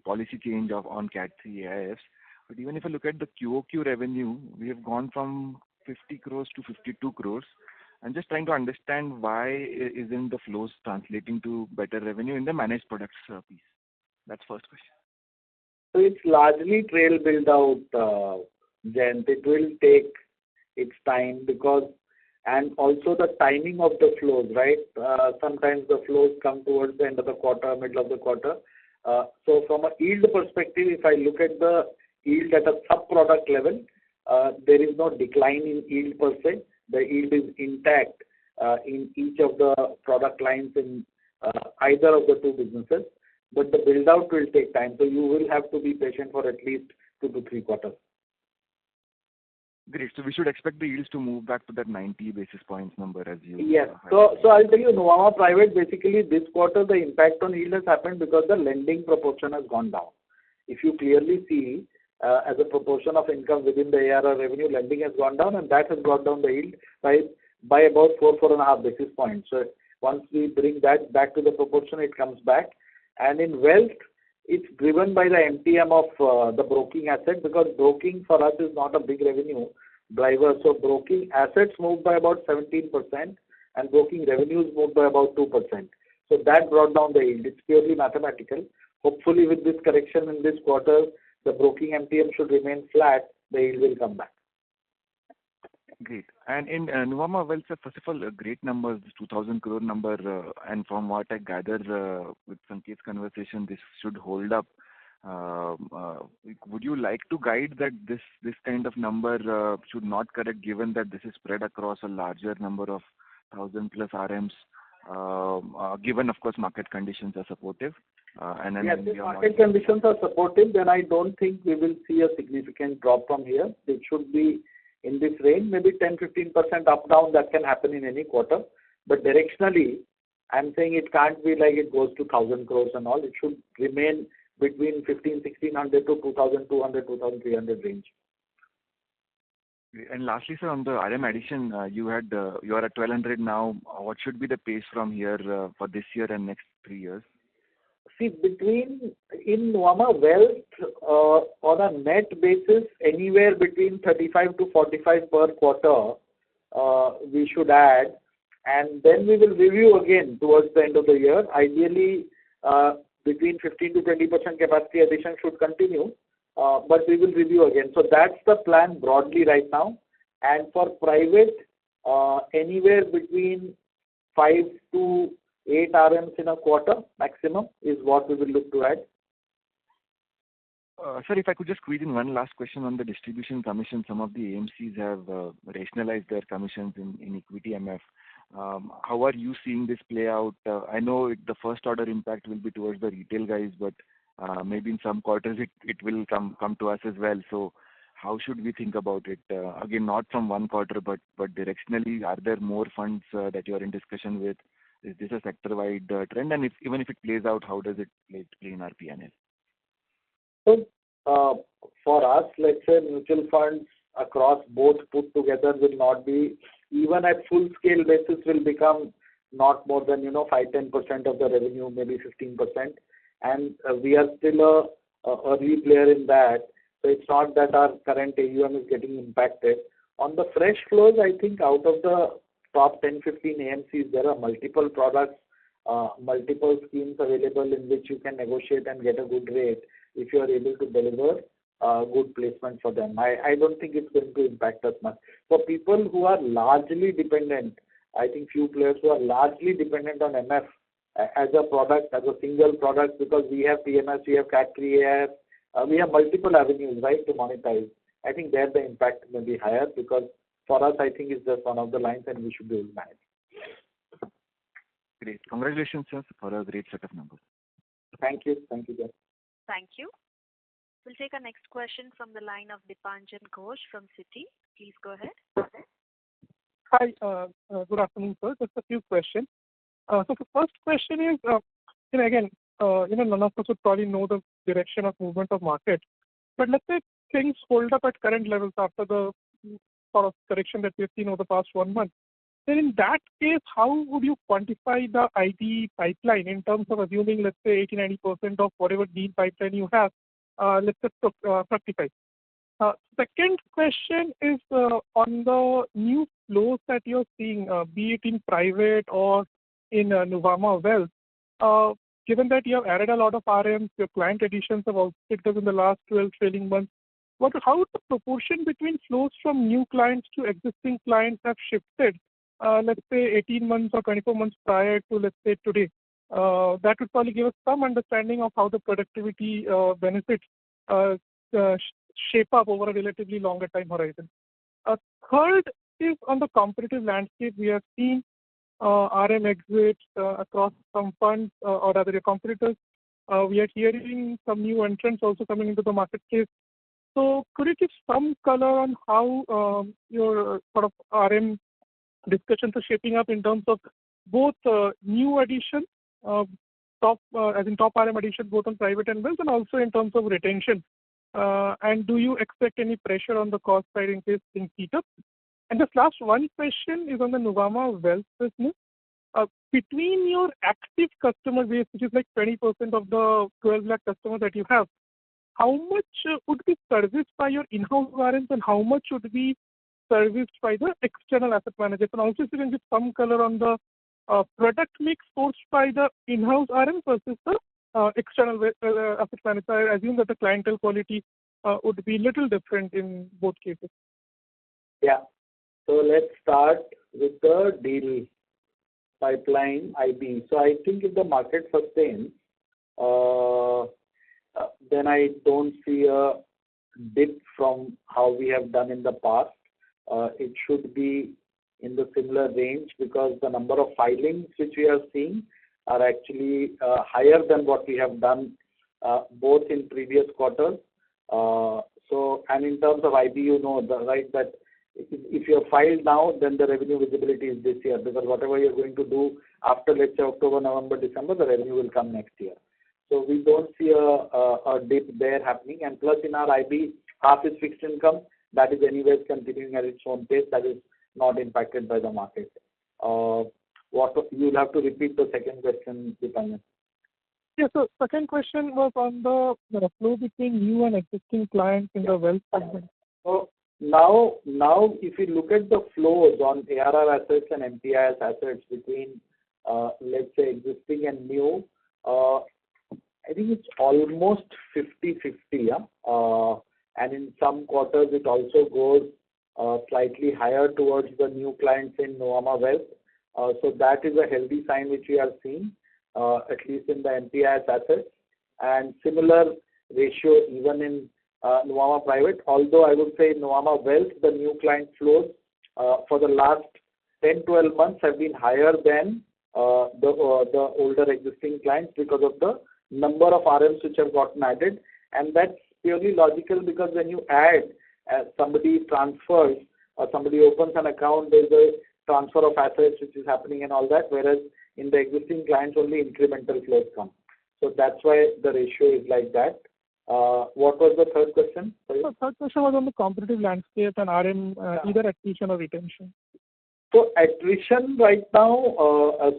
policy change on Cat 3 AIFs, but even if I look at the QOQ revenue, we have gone from 50 crores to 52 crores. I'm just trying to understand why isn't the flows translating to better revenue in the managed products piece. That's first question. So it's largely trail build out, Jayant. It will take its time and also the timing of the flows, right? Sometimes the flows come towards the end of the quarter, middle of the quarter. So from a yield perspective, if I look at the yield at a sub-product level, there is no decline in yield per se. The yield is intact in each of the product lines in either of the 2 businesses. But the build out will take time. So you will have to be patient for at least 2 to 3 quarters. Great. So we should expect the yields to move back to that 90 basis points number as you... Yes. So I'll tell you, Nuvama Private, basically this quarter, the impact on yield has happened because the lending proportion has gone down. If you clearly see, as a proportion of income within the ARR revenue, lending has gone down, and that has brought down the yield by about 4.5 basis points. So once we bring that back to the proportion, it comes back. And in wealth, it's driven by the MTM of the broking asset, because broking for us is not a big revenue driver. So broking assets moved by about 17% and broking revenues moved by about 2%. So that brought down the yield. It's purely mathematical. Hopefully with this correction in this quarter, the broking MTM should remain flat, the yield will come back. Great. And in Nuvama Wealth, sir, first of all, great numbers, this 2,000 crore number, and from what I gather with Sanket's conversation, this should hold up. Would you like to guide that this kind of number should not correct, given that this is spread across a larger number of 1,000 plus RMs, given, of course, market conditions are supportive? And then if market conditions are supportive, then I don't think we will see a significant drop from here. It should be in this range, maybe 10-15% up down, that can happen in any quarter. But directionally, I'm saying it can't be like it goes to 1,000 crores and all. It should remain between 1,500 to 2,200, 2,300 range. And lastly, sir, on the RM addition, you are at 1,200 now. What should be the pace from here for this year and next 3 years? See, in Nuvama Wealth, on a net basis, anywhere between 35 to 45 per quarter, we should add, and then we will review again towards the end of the year. Ideally, between 15 to 20% capacity addition should continue, but we will review again. So that's the plan broadly right now. And for private, anywhere between 5 to 8 RMs in a quarter maximum is what we will look to add. Sir, if I could just squeeze in one last question on the distribution commission. Some of the AMCs have rationalized their commissions in equity MF. How are you seeing this play out? I know the first order impact will be towards the retail guys, but maybe in some quarters it will come to us as well. So how should we think about it? Again, not from one quarter, but directionally, are there more funds that you are in discussion with? Is this a sector-wide trend? And even if it plays out, how does it play in our PNL? So, for us, let's say mutual funds across both put together will not be, even at full scale basis, will become not more than 5-10% of the revenue, maybe 15%. And we are still a early player in that. So it's not that our current AUM is getting impacted. On the fresh flows, I think out of the top 10-15 AMCs, there are multiple products, multiple schemes available in which you can negotiate and get a good rate if you are able to deliver good placement for them. I don't think it's going to impact us much. For people who are largely dependent, I think few players who are largely dependent on MF as a product, as a single product, because we have PMS, we have Cat3 AIF, we have multiple avenues, right, to monetize. I think there the impact may be higher, because for us, I think it's just one of the lines and we should be able to manage. Great. Congratulations, sir, for a great set of numbers. Thank you. Thank you, Jeff. Thank you. We'll take our next question from the line of Dipanjan Ghosh from Citi. Please go ahead. Hi, good afternoon, sir. Just a few questions. So the first question is, again, none of us would probably know the direction of movement of market. But let's say things hold up at current levels after the sort of correction that we've seen over the past 1 month. Then in that case, how would you quantify the IT pipeline in terms of assuming, let's say, 80-90% of whatever deal pipeline you have, let's say, fructify? Second question is on the new flows that you're seeing, be it in private or in Nuvama Wealth. Given that you have added a lot of RMs, your client additions have also picked up in the last 12 trailing months, how would the proportion between flows from new clients to existing clients have shifted, let's say 18 months or 24 months prior to, let's say, today? That would probably give us some understanding of how the productivity benefits shape up over a relatively longer time horizon. Third is on the competitive landscape. We have seen RM exits across some funds or rather your competitors. We are hearing some new entrants also coming into the marketplace. So could you give some color on how your sort of RM discussions are shaping up in terms of both new additions, top RM additions, both on private and wealth, and also in terms of retention And do you expect any pressure on the cost side in case things heat up? And just last one question is on the Nuvama Wealth business. Between your active customer base, which is like 20% of the 12 lakh customers that you have, how much would be serviced by your in-house RMs and how much would be serviced by the external asset managers? And also, if you can give some color on the product mix sourced by the in-house RM versus the external asset manager. I assume that the clientele quality would be little different in both cases. Yeah. So let's start with the deal pipeline IB. So I think if the market sustains, then I don't see a dip from how we have done in the past. It should be in the similar range because the number of filings which we are seeing are actually higher than what we have done both in previous quarters. And in terms of IB, you know, right, that if you have filed now, then the revenue visibility is this year because whatever you're going to do after, let's say, October, November, December, the revenue will come next year. So we don't see a dip there happening. And plus in our IB, half is fixed income. That is anyways continuing at its own pace. That is not impacted by the market. You'll have to repeat the second question, Dipanjan. Yeah, so second question was on the flow between new and existing clients in the wealth segment. So now if you look at the flows on ARR assets and MPIS assets between, let's say, existing and new, I think it's almost 50-50, yeah? And in some quarters, it also goes slightly higher towards the new clients in Nuvama Wealth. So that is a healthy sign which we are seeing, at least in the MPIS assets. And similar ratio even in Nuvama Private, although I would say in Nuvama Wealth, the new client flows for the last 10-12 months have been higher than the older existing clients because of the number of RMs which have gotten added. And that's purely logical because when you add, somebody transfers or somebody opens an account, there's a transfer of assets which is happening and all that, whereas in the existing clients only incremental flows come. So that's why the ratio is like that. What was the third question? Sorry. The third question was on the competitive landscape and RM, either attrition or retention. So attrition right now,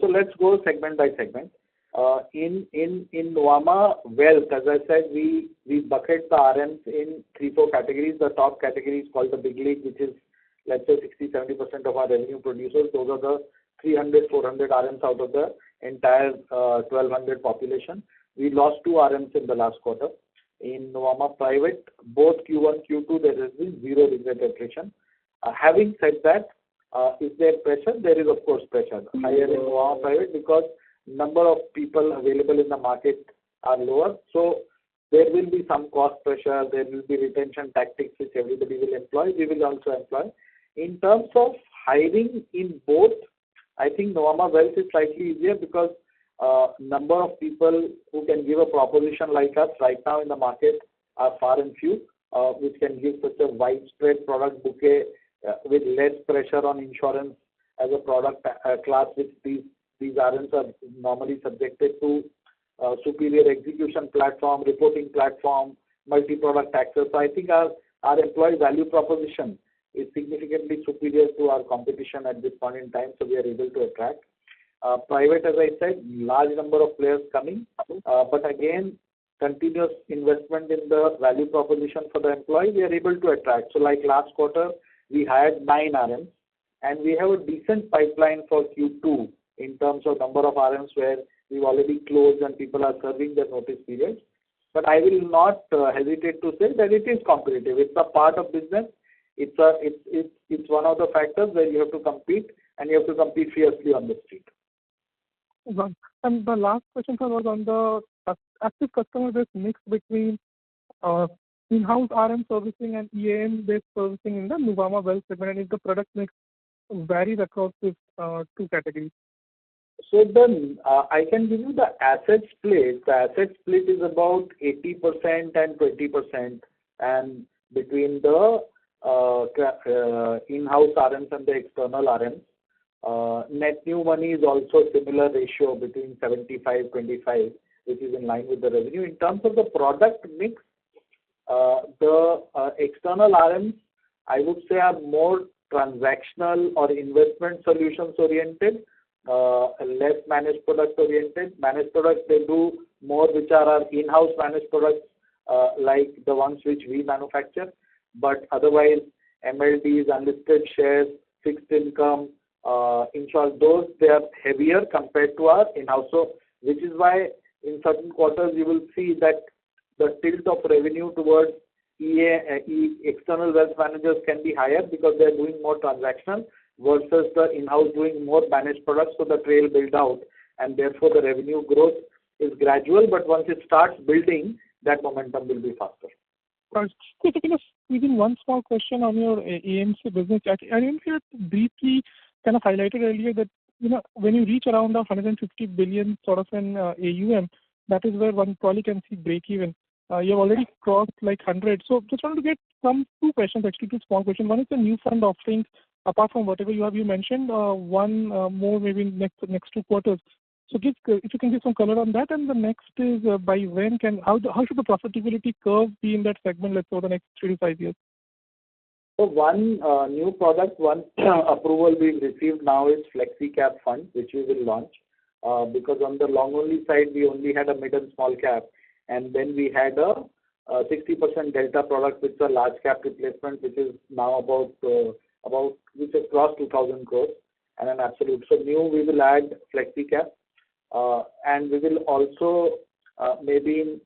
so let's go segment by segment. In Nuvama Wealth, as I said, we bucket the RMs in 3-4 categories. The top category is called the Big League, which is, let's say, 60-70% of our revenue producers. Those are the 300-400 RMs out of the entire 1,200 population. We lost 2 RMs in the last quarter. In Nuvama Private, both Q1, Q2, there has been zero regret attrition. Having said that, is there pressure? There is, of course, pressure. Higher in Nuvama Private because number of people available in the market are lower. So there will be some cost pressure. There will be retention tactics which everybody will employ. We will also employ. In terms of hiring in both, I think Nuvama Wealth is slightly easier because number of people who can give a proposition like us right now in the market are far and few, which can give such a widespread product bouquet with less pressure on insurance as a product class, which these RMs are normally subjected to, superior execution platform, reporting platform, multi-product access. So I think our employee value proposition is significantly superior to our competition at this point in time, so we are able to attract. Private, as I said, large number of players coming, but again, continuous investment in the value proposition for the employee, we are able to attract. So like last quarter, we hired 9 RMs, and we have a decent pipeline for Q2 in terms of number of RMs where we've already closed and people are serving their notice periods. But I will not hesitate to say that it is competitive. It's a part of business. It's one of the factors where you have to compete, and you have to compete fiercely on the street. And the last question was on the active customer base mix between in-house RM servicing and EAM-based servicing in the Nuvama Wealth segment, and if the product mix varies across these 2 categories. So then I can give you the asset split. The asset split is about 80% and 20%, and between the in-house RMs and the external RMs. Net new money is also similar ratio between 75-25, which is in line with the revenue. In terms of the product mix, The external RMs, I would say, are more transactional or investment solutions oriented, less managed product oriented. Managed products, they do more which are our in-house managed products, like the ones which we manufacture. But otherwise, MLDs, unlisted shares, fixed income, in short, those they are heavier compared to our in-house. So, which is why in certain quarters you will see that the tilt of revenue towards external wealth managers can be higher because they are doing more transactional versus the in-house doing more managed products. So the trail build out, and therefore the revenue growth is gradual. But once it starts building, that momentum will be faster. Right. So, even one small question on your AMC business. I didn't hear it briefly kind of highlighted earlier that when you reach around 150 billion sort of an AUM, that is where one probably can see break even. You have already crossed like 100. So just wanted to get two questions, actually two small questions. One is the new fund offerings, apart from whatever you mentioned, one more maybe next 2 quarters. So if you can give some color on that. And the next is by when how should the profitability curve be in that segment, let's say, over the next 3 to 5 years? So one new product, one approval we've received now is Flexi Cap Fund, which we will launch. Because on the long only side, we only had a mid and small cap. And then we had a 60% delta product, which is a large cap replacement, which is now which has crossed 2,000 crores and an absolute. So new, we will add Flexi Cap. And we will also maybe in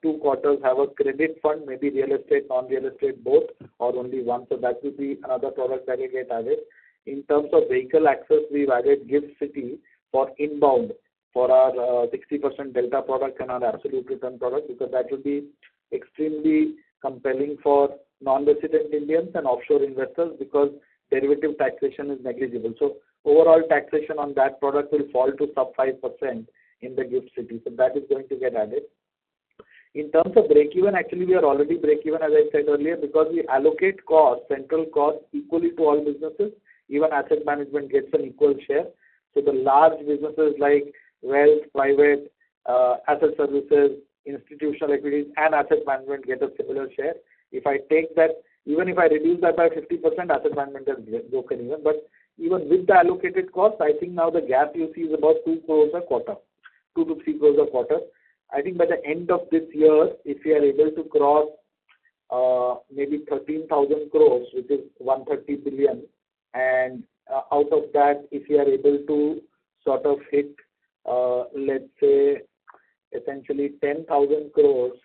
2 quarters have a credit fund, maybe real estate, non-real estate, both, or only one. So that will be another product that will get added. In terms of vehicle access, we've added Gift City for inbound for our 60% delta product and our absolute return product, because that will be extremely compelling for non-resident Indians and offshore investors, because derivative taxation is negligible. So overall taxation on that product will fall to sub 5% in the Gift City. So that is going to get added. In terms of break-even, actually we are already break-even, as I said earlier, because we allocate costs, central costs, equally to all businesses. Even asset management gets an equal share. So the large businesses like wealth, private, asset services, institutional equities, and asset management get a similar share. If I take that, even if I reduce that by 50%, asset management has broken even. But even with the allocated cost, I think now the gap you see is about 2 crores a quarter, 2 to 3 crores a quarter. I think by the end of this year, if we are able to cross maybe 13,000 crores, which is 130 billion, and out of that, if we are able to sort of hit, let's say, essentially 10,000 crores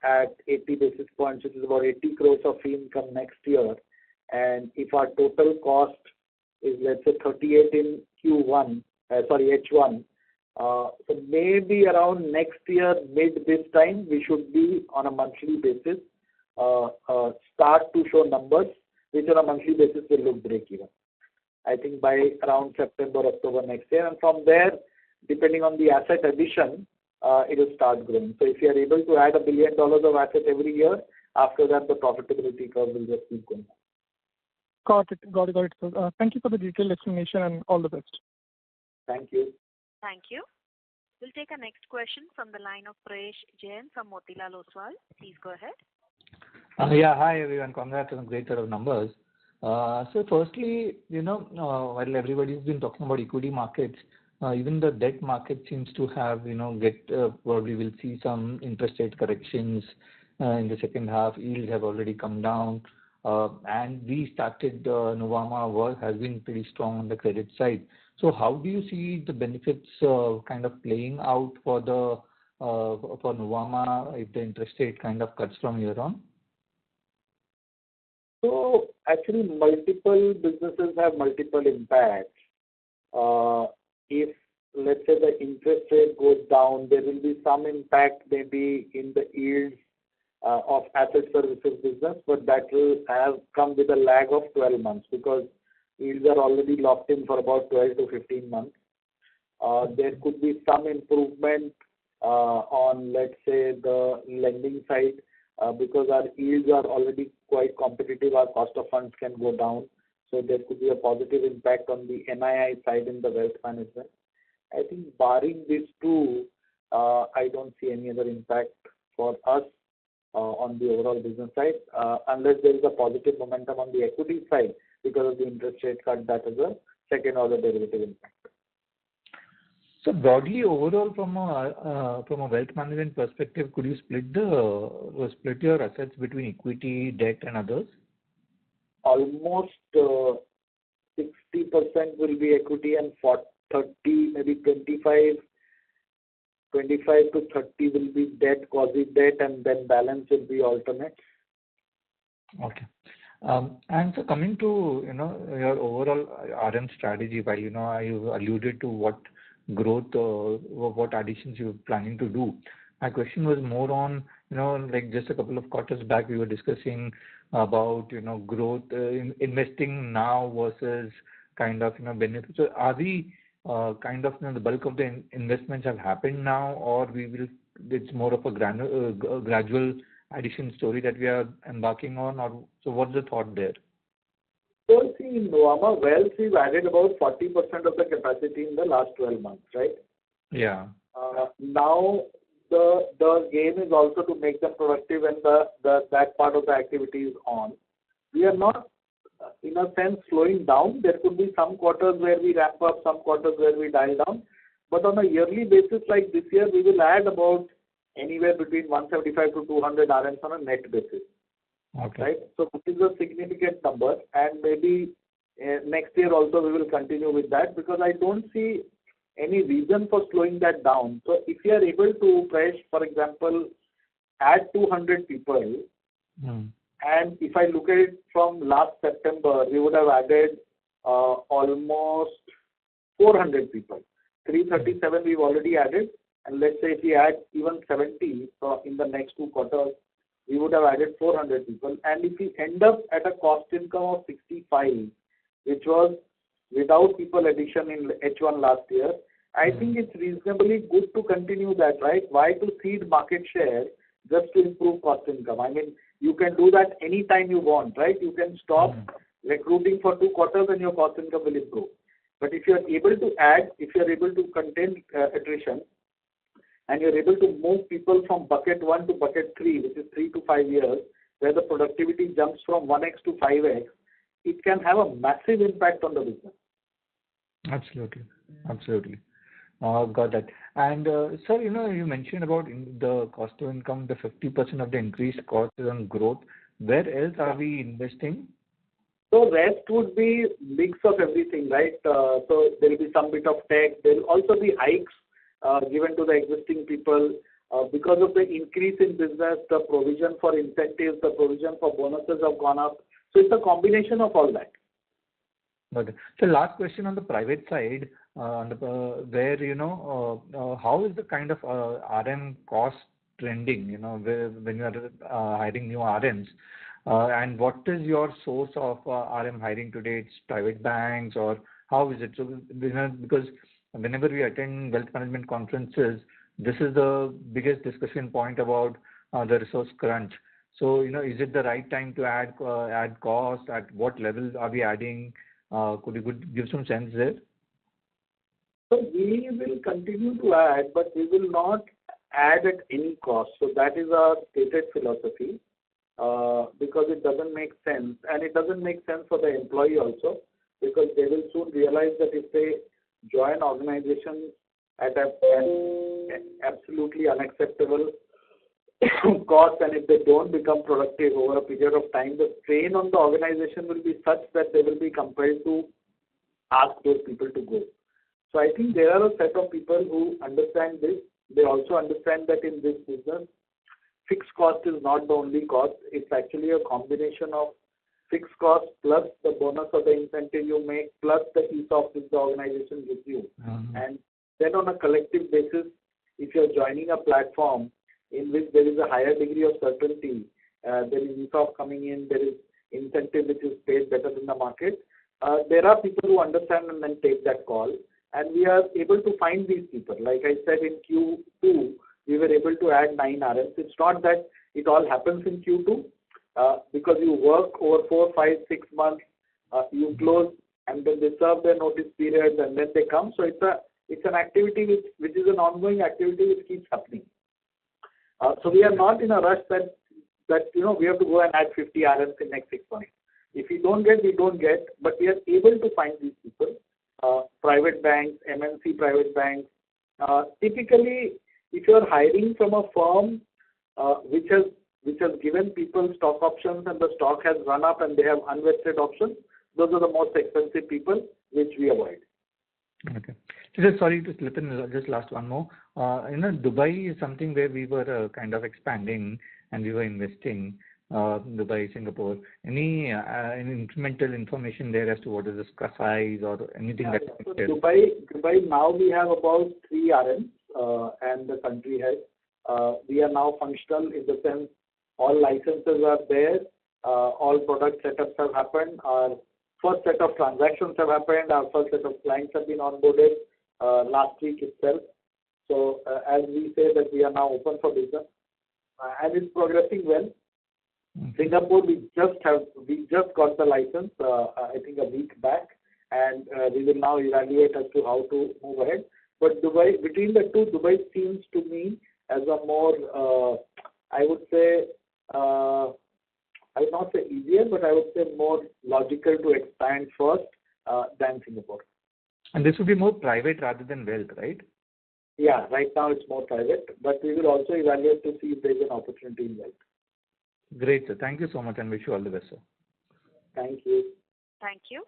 at 80 basis points, which is about 80 crores of fee income next year. And if our total cost is, let's say, 38 in H1, so maybe around next year, mid this time, we should be on a monthly basis, start to show numbers, which on a monthly basis will look break even. I think by around September, October next year. And from there, depending on the asset addition, it will start growing. So if you are able to add $1 billion of assets every year, after that, the profitability curve will just keep going. Got it. So, thank you for the detailed explanation and all the best. Thank you. Thank you. We'll take a next question from the line of Prayesh Jain from Motilal Oswal. Please go ahead. Hi everyone. Congrats on a great set of numbers. So firstly, while everybody's been talking about equity markets, even the debt market seems to have, probably will see some interest rate corrections in the second half. Yields have already come down. And we started, Nuvama work has been pretty strong on the credit side. So how do you see the benefits kind of playing out for Nuvama if the interest rate kind of cuts from here on? So actually, multiple businesses have multiple impacts. If, let's say, the interest rate goes down, there will be some impact maybe in the yields of asset services business, but that will have come with a lag of 12 months, because yields are already locked in for about 12 to 15 months. There could be some improvement on, let's say, the lending side, because our yields are already quite competitive. Our cost of funds can go down. So there could be a positive impact on the NII side in the wealth management. I think barring these two, I don't see any other impact for us on the overall business side, unless there is a positive momentum on the equity side because of the interest rate cut that is a second order derivative impact. So broadly, overall, from a wealth management perspective, could you split your assets between equity, debt, and others? Almost 60% will be equity and 30, maybe 25 to 30 will be debt, quasi-debt, and then balance will be alternate. Okay. And so coming to, your overall RM strategy, while, you alluded to what growth or what additions you're planning to do. My question was more on, like just a couple of quarters back, we were discussing about, growth, investing now versus kind of, benefits. So are we kind of, the bulk of the investments have happened now, or it's more of a gradual addition story that we are embarking on, or so what's the thought there? So see, in Nuvama Wealth, we've added about 40% of the capacity in the last 12 months, right? Yeah. Now the game is also to make them productive and that part of the activity is on. We are not, in a sense, slowing down. There could be some quarters where we ramp up, some quarters where we dial down. But on a yearly basis like this year, we will add about anywhere between 175 to 200 RMs on a net basis. Okay. Right? So this is a significant number, and maybe next year also we will continue with that because I don't see any reason for slowing that down. So if you are able to, Prayesh, for example, add 200 people, and if I look at it from last September, we would have added almost 400 people. 337 we've already added, and let's say if we add even 70 in the next 2 quarters, we would have added 400 people. And if we end up at a cost income of 65, which was without people addition in H1 last year, I think it's reasonably good to continue that, right? Why to cede market share just to improve cost income? I mean, you can do that anytime you want, right? You can stop recruiting for 2 quarters and your cost income will improve. But if you're able to add, if you're able to contain attrition, and you're able to move people from bucket 1 to bucket 3, which is 3 to 5 years, where the productivity jumps from 1x to 5x, it can have a massive impact on the business. Absolutely. Got that. And sir, you mentioned about the cost to income, the 50% of the increased cost is on growth. Where else are we investing? So rest would be mix of everything, right? So there will be some bit of tech. There will also be hikes given to the existing people. Because of the increase in business, the provision for incentives, the provision for bonuses have gone up. So it's a combination of all that. Okay. So last question on the private side, where, how is the kind of RM cost trending, when you are hiring new RMs? And what is your source of RM hiring today? It's private banks, or how is it? So, because whenever we attend wealth management conferences, this is the biggest discussion point about the resource crunch. So, is it the right time to add cost? At what level are we adding? Could you give some sense there? So we will continue to add, but we will not add at any cost. So that is our stated philosophy, because it doesn't make sense, and it doesn't make sense for the employee also, because they will soon realize that if they join organizations at an absolutely unacceptable cost, and if they don't become productive over a period of time, the strain on the organization will be such that they will be compelled to ask those people to go. So I think there are a set of people who understand this. They also understand that in this business, fixed cost is not the only cost. It's actually a combination of fixed cost plus the bonus or the incentive you make plus the ESOP which the organization gives you. And then on a collective basis, if you're joining a platform in which there is a higher degree of certainty, there is ESOP coming in, there is incentive which is paid better than the market, there are people who understand and then take that call. And we are able to find these people. Like I said, in Q2, we were able to add 9 RMs. It's not that it all happens in Q2, because you work over 4, 5, 6 months, you close, and then they serve their notice period, and then they come. So it's an activity which is an ongoing activity which keeps happening. So we are not in a rush that that, we have to go and add 50 RMs in next 6 months. If we don't get, we don't get, but we are able to find these people. Private banks, MNC private banks. Typically, if you are hiring from a firm which has given people stock options and the stock has run up and they have unvested options, those are the most expensive people which we avoid. Okay. Just sorry to slip in, just last one more. Dubai is something where we were kind of expanding and we were investing. Dubai, Singapore. Any incremental information there as to what is the size or anything that? So Dubai now we have about 3 RMs and the country head. We are now functional in the sense all licenses are there, all product setups have happened, our first set of transactions have happened, our first set of clients have been onboarded last week itself. So as we say that we are now open for business and it's progressing well. Singapore, we just got the license, I think a week back, and we will now evaluate as to how to move ahead. But Dubai, between the two, Dubai seems to me as a more, I would say, I would not say easier, but I would say more logical to expand first than Singapore. And this would be more private rather than wealth, right? Yeah, right now it's more private, but we will also evaluate to see if there is an opportunity in wealth. Great, sir. Thank you so much and wish you all the best, sir. Thank you. Thank you.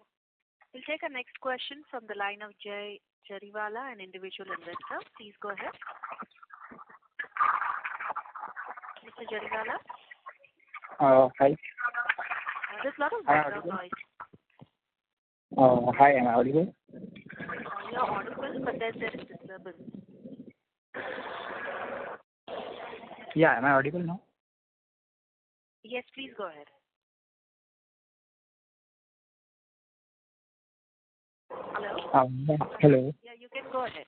We'll take our next question from the line of Jay Jariwala, an individual investor. Please go ahead. Mr. Jariwala? Hi. There's a lot of background noise. Hi, am I audible? You're audible, but there is disturbance. Yeah, am I audible now? Yes, please go ahead. Hello? Hello. Yeah, you can go ahead.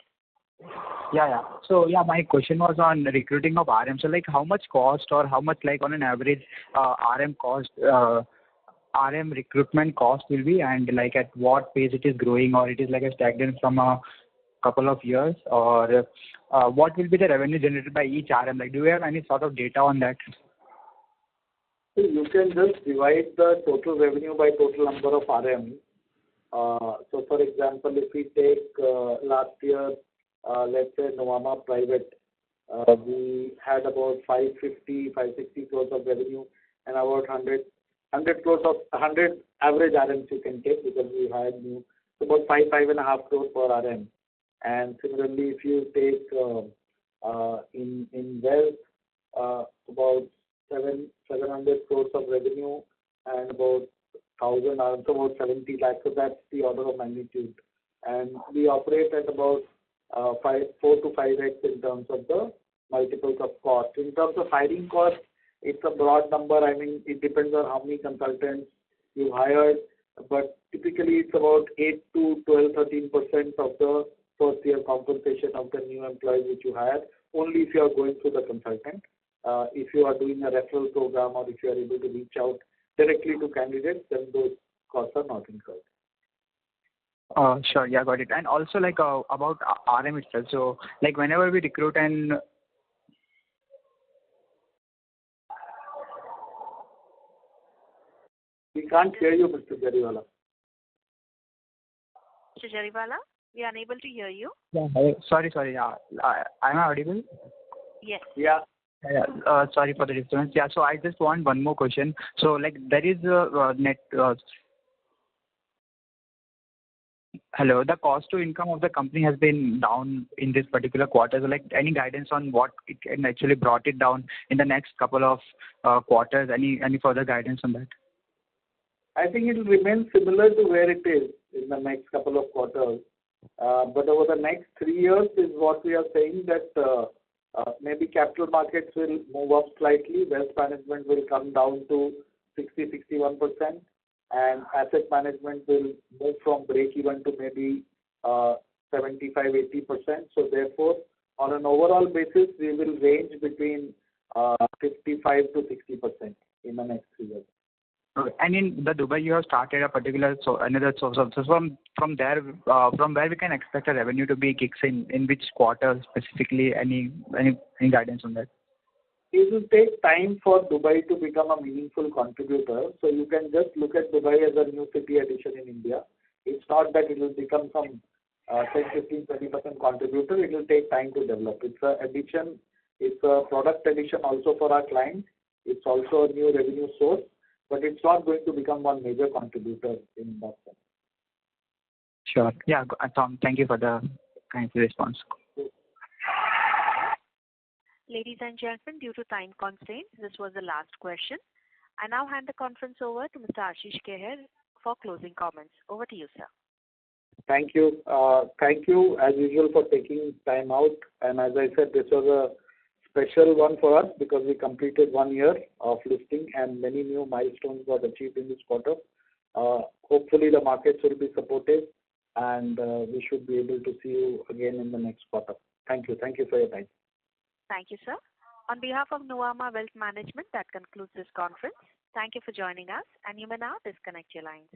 Yeah. So, my question was on recruiting of RM. So, how much cost or how much, on an average, RM cost, RM recruitment cost will be, and, at what pace it is growing, or it is, a stagnant from a couple of years, or what will be the revenue generated by each RM? Do you have any sort of data on that? So you can just divide the total revenue by total number of RMs. So, for example, if we take last year, let's say Nuvama Private, we had about 560 crores of revenue and about 100 average RMs you can take because we had new, so about 5.5 crores per RM. And similarly, if you take in wealth, about 700 crores of revenue and about 1,000 RMs, so about 70 lakhs. So that's the order of magnitude. And we operate at about 4 to 5x in terms of the multiples of cost. In terms of hiring cost, it's a broad number. I mean, it depends on how many consultants you hired, but typically it's about 8 to 12, 13% of the first year compensation of the new employees which you hire, only if you are going through the consultant. If you are doing a referral program or if you are able to reach out directly to candidates, then those costs are not incurred. Sure, yeah, got it. And also about RM itself. So whenever we recruit and we can't hear you, Mr. Jariwala. Mr. Jariwala, we are unable to hear you. Yeah, sorry. Yeah, am I audible? Yes. Yeah. Yeah, sorry for the disturbance. Yeah, so I just want one more question. So there is a net. Hello, the cost to income of the company has been down in this particular quarter. So any guidance on what it can actually brought it down in the next couple of quarters? Any further guidance on that? I think it will remain similar to where it is in the next couple of quarters. But over the next 3 years is what we are saying that maybe capital markets will move up slightly, wealth management will come down to 60-61%, and asset management will move from break even to maybe 75-80%. So therefore, on an overall basis, we will range between 55 to 60% in the next 3 years. Okay. And in the Dubai, you have started another source of. So from there, from where we can expect a revenue to be kicks in which quarter specifically? Any guidance on that? It will take time for Dubai to become a meaningful contributor. So you can just look at Dubai as a new city addition in India. It's not that it will become some 10, 15, 20% contributor. It will take time to develop. It's a addition. It's a product addition also for our client. It's also a new revenue source, but it's not going to become one major contributor in that sense. Sure. Yeah, Tom, thank you for the kind response. Ladies and gentlemen, due to time constraints, this was the last question. I now hand the conference over to Mr. Ashish Kehair for closing comments. Over to you, sir. Thank you. Thank you, as usual, for taking time out. And as I said, this was a special one for us because we completed 1 year of listing and many new milestones got achieved in this quarter. Hopefully, the markets will be supportive and we should be able to see you again in the next quarter. Thank you. Thank you for your time. Thank you, sir. On behalf of Nuvama Wealth Management, that concludes this conference. Thank you for joining us, and you may now disconnect your lines.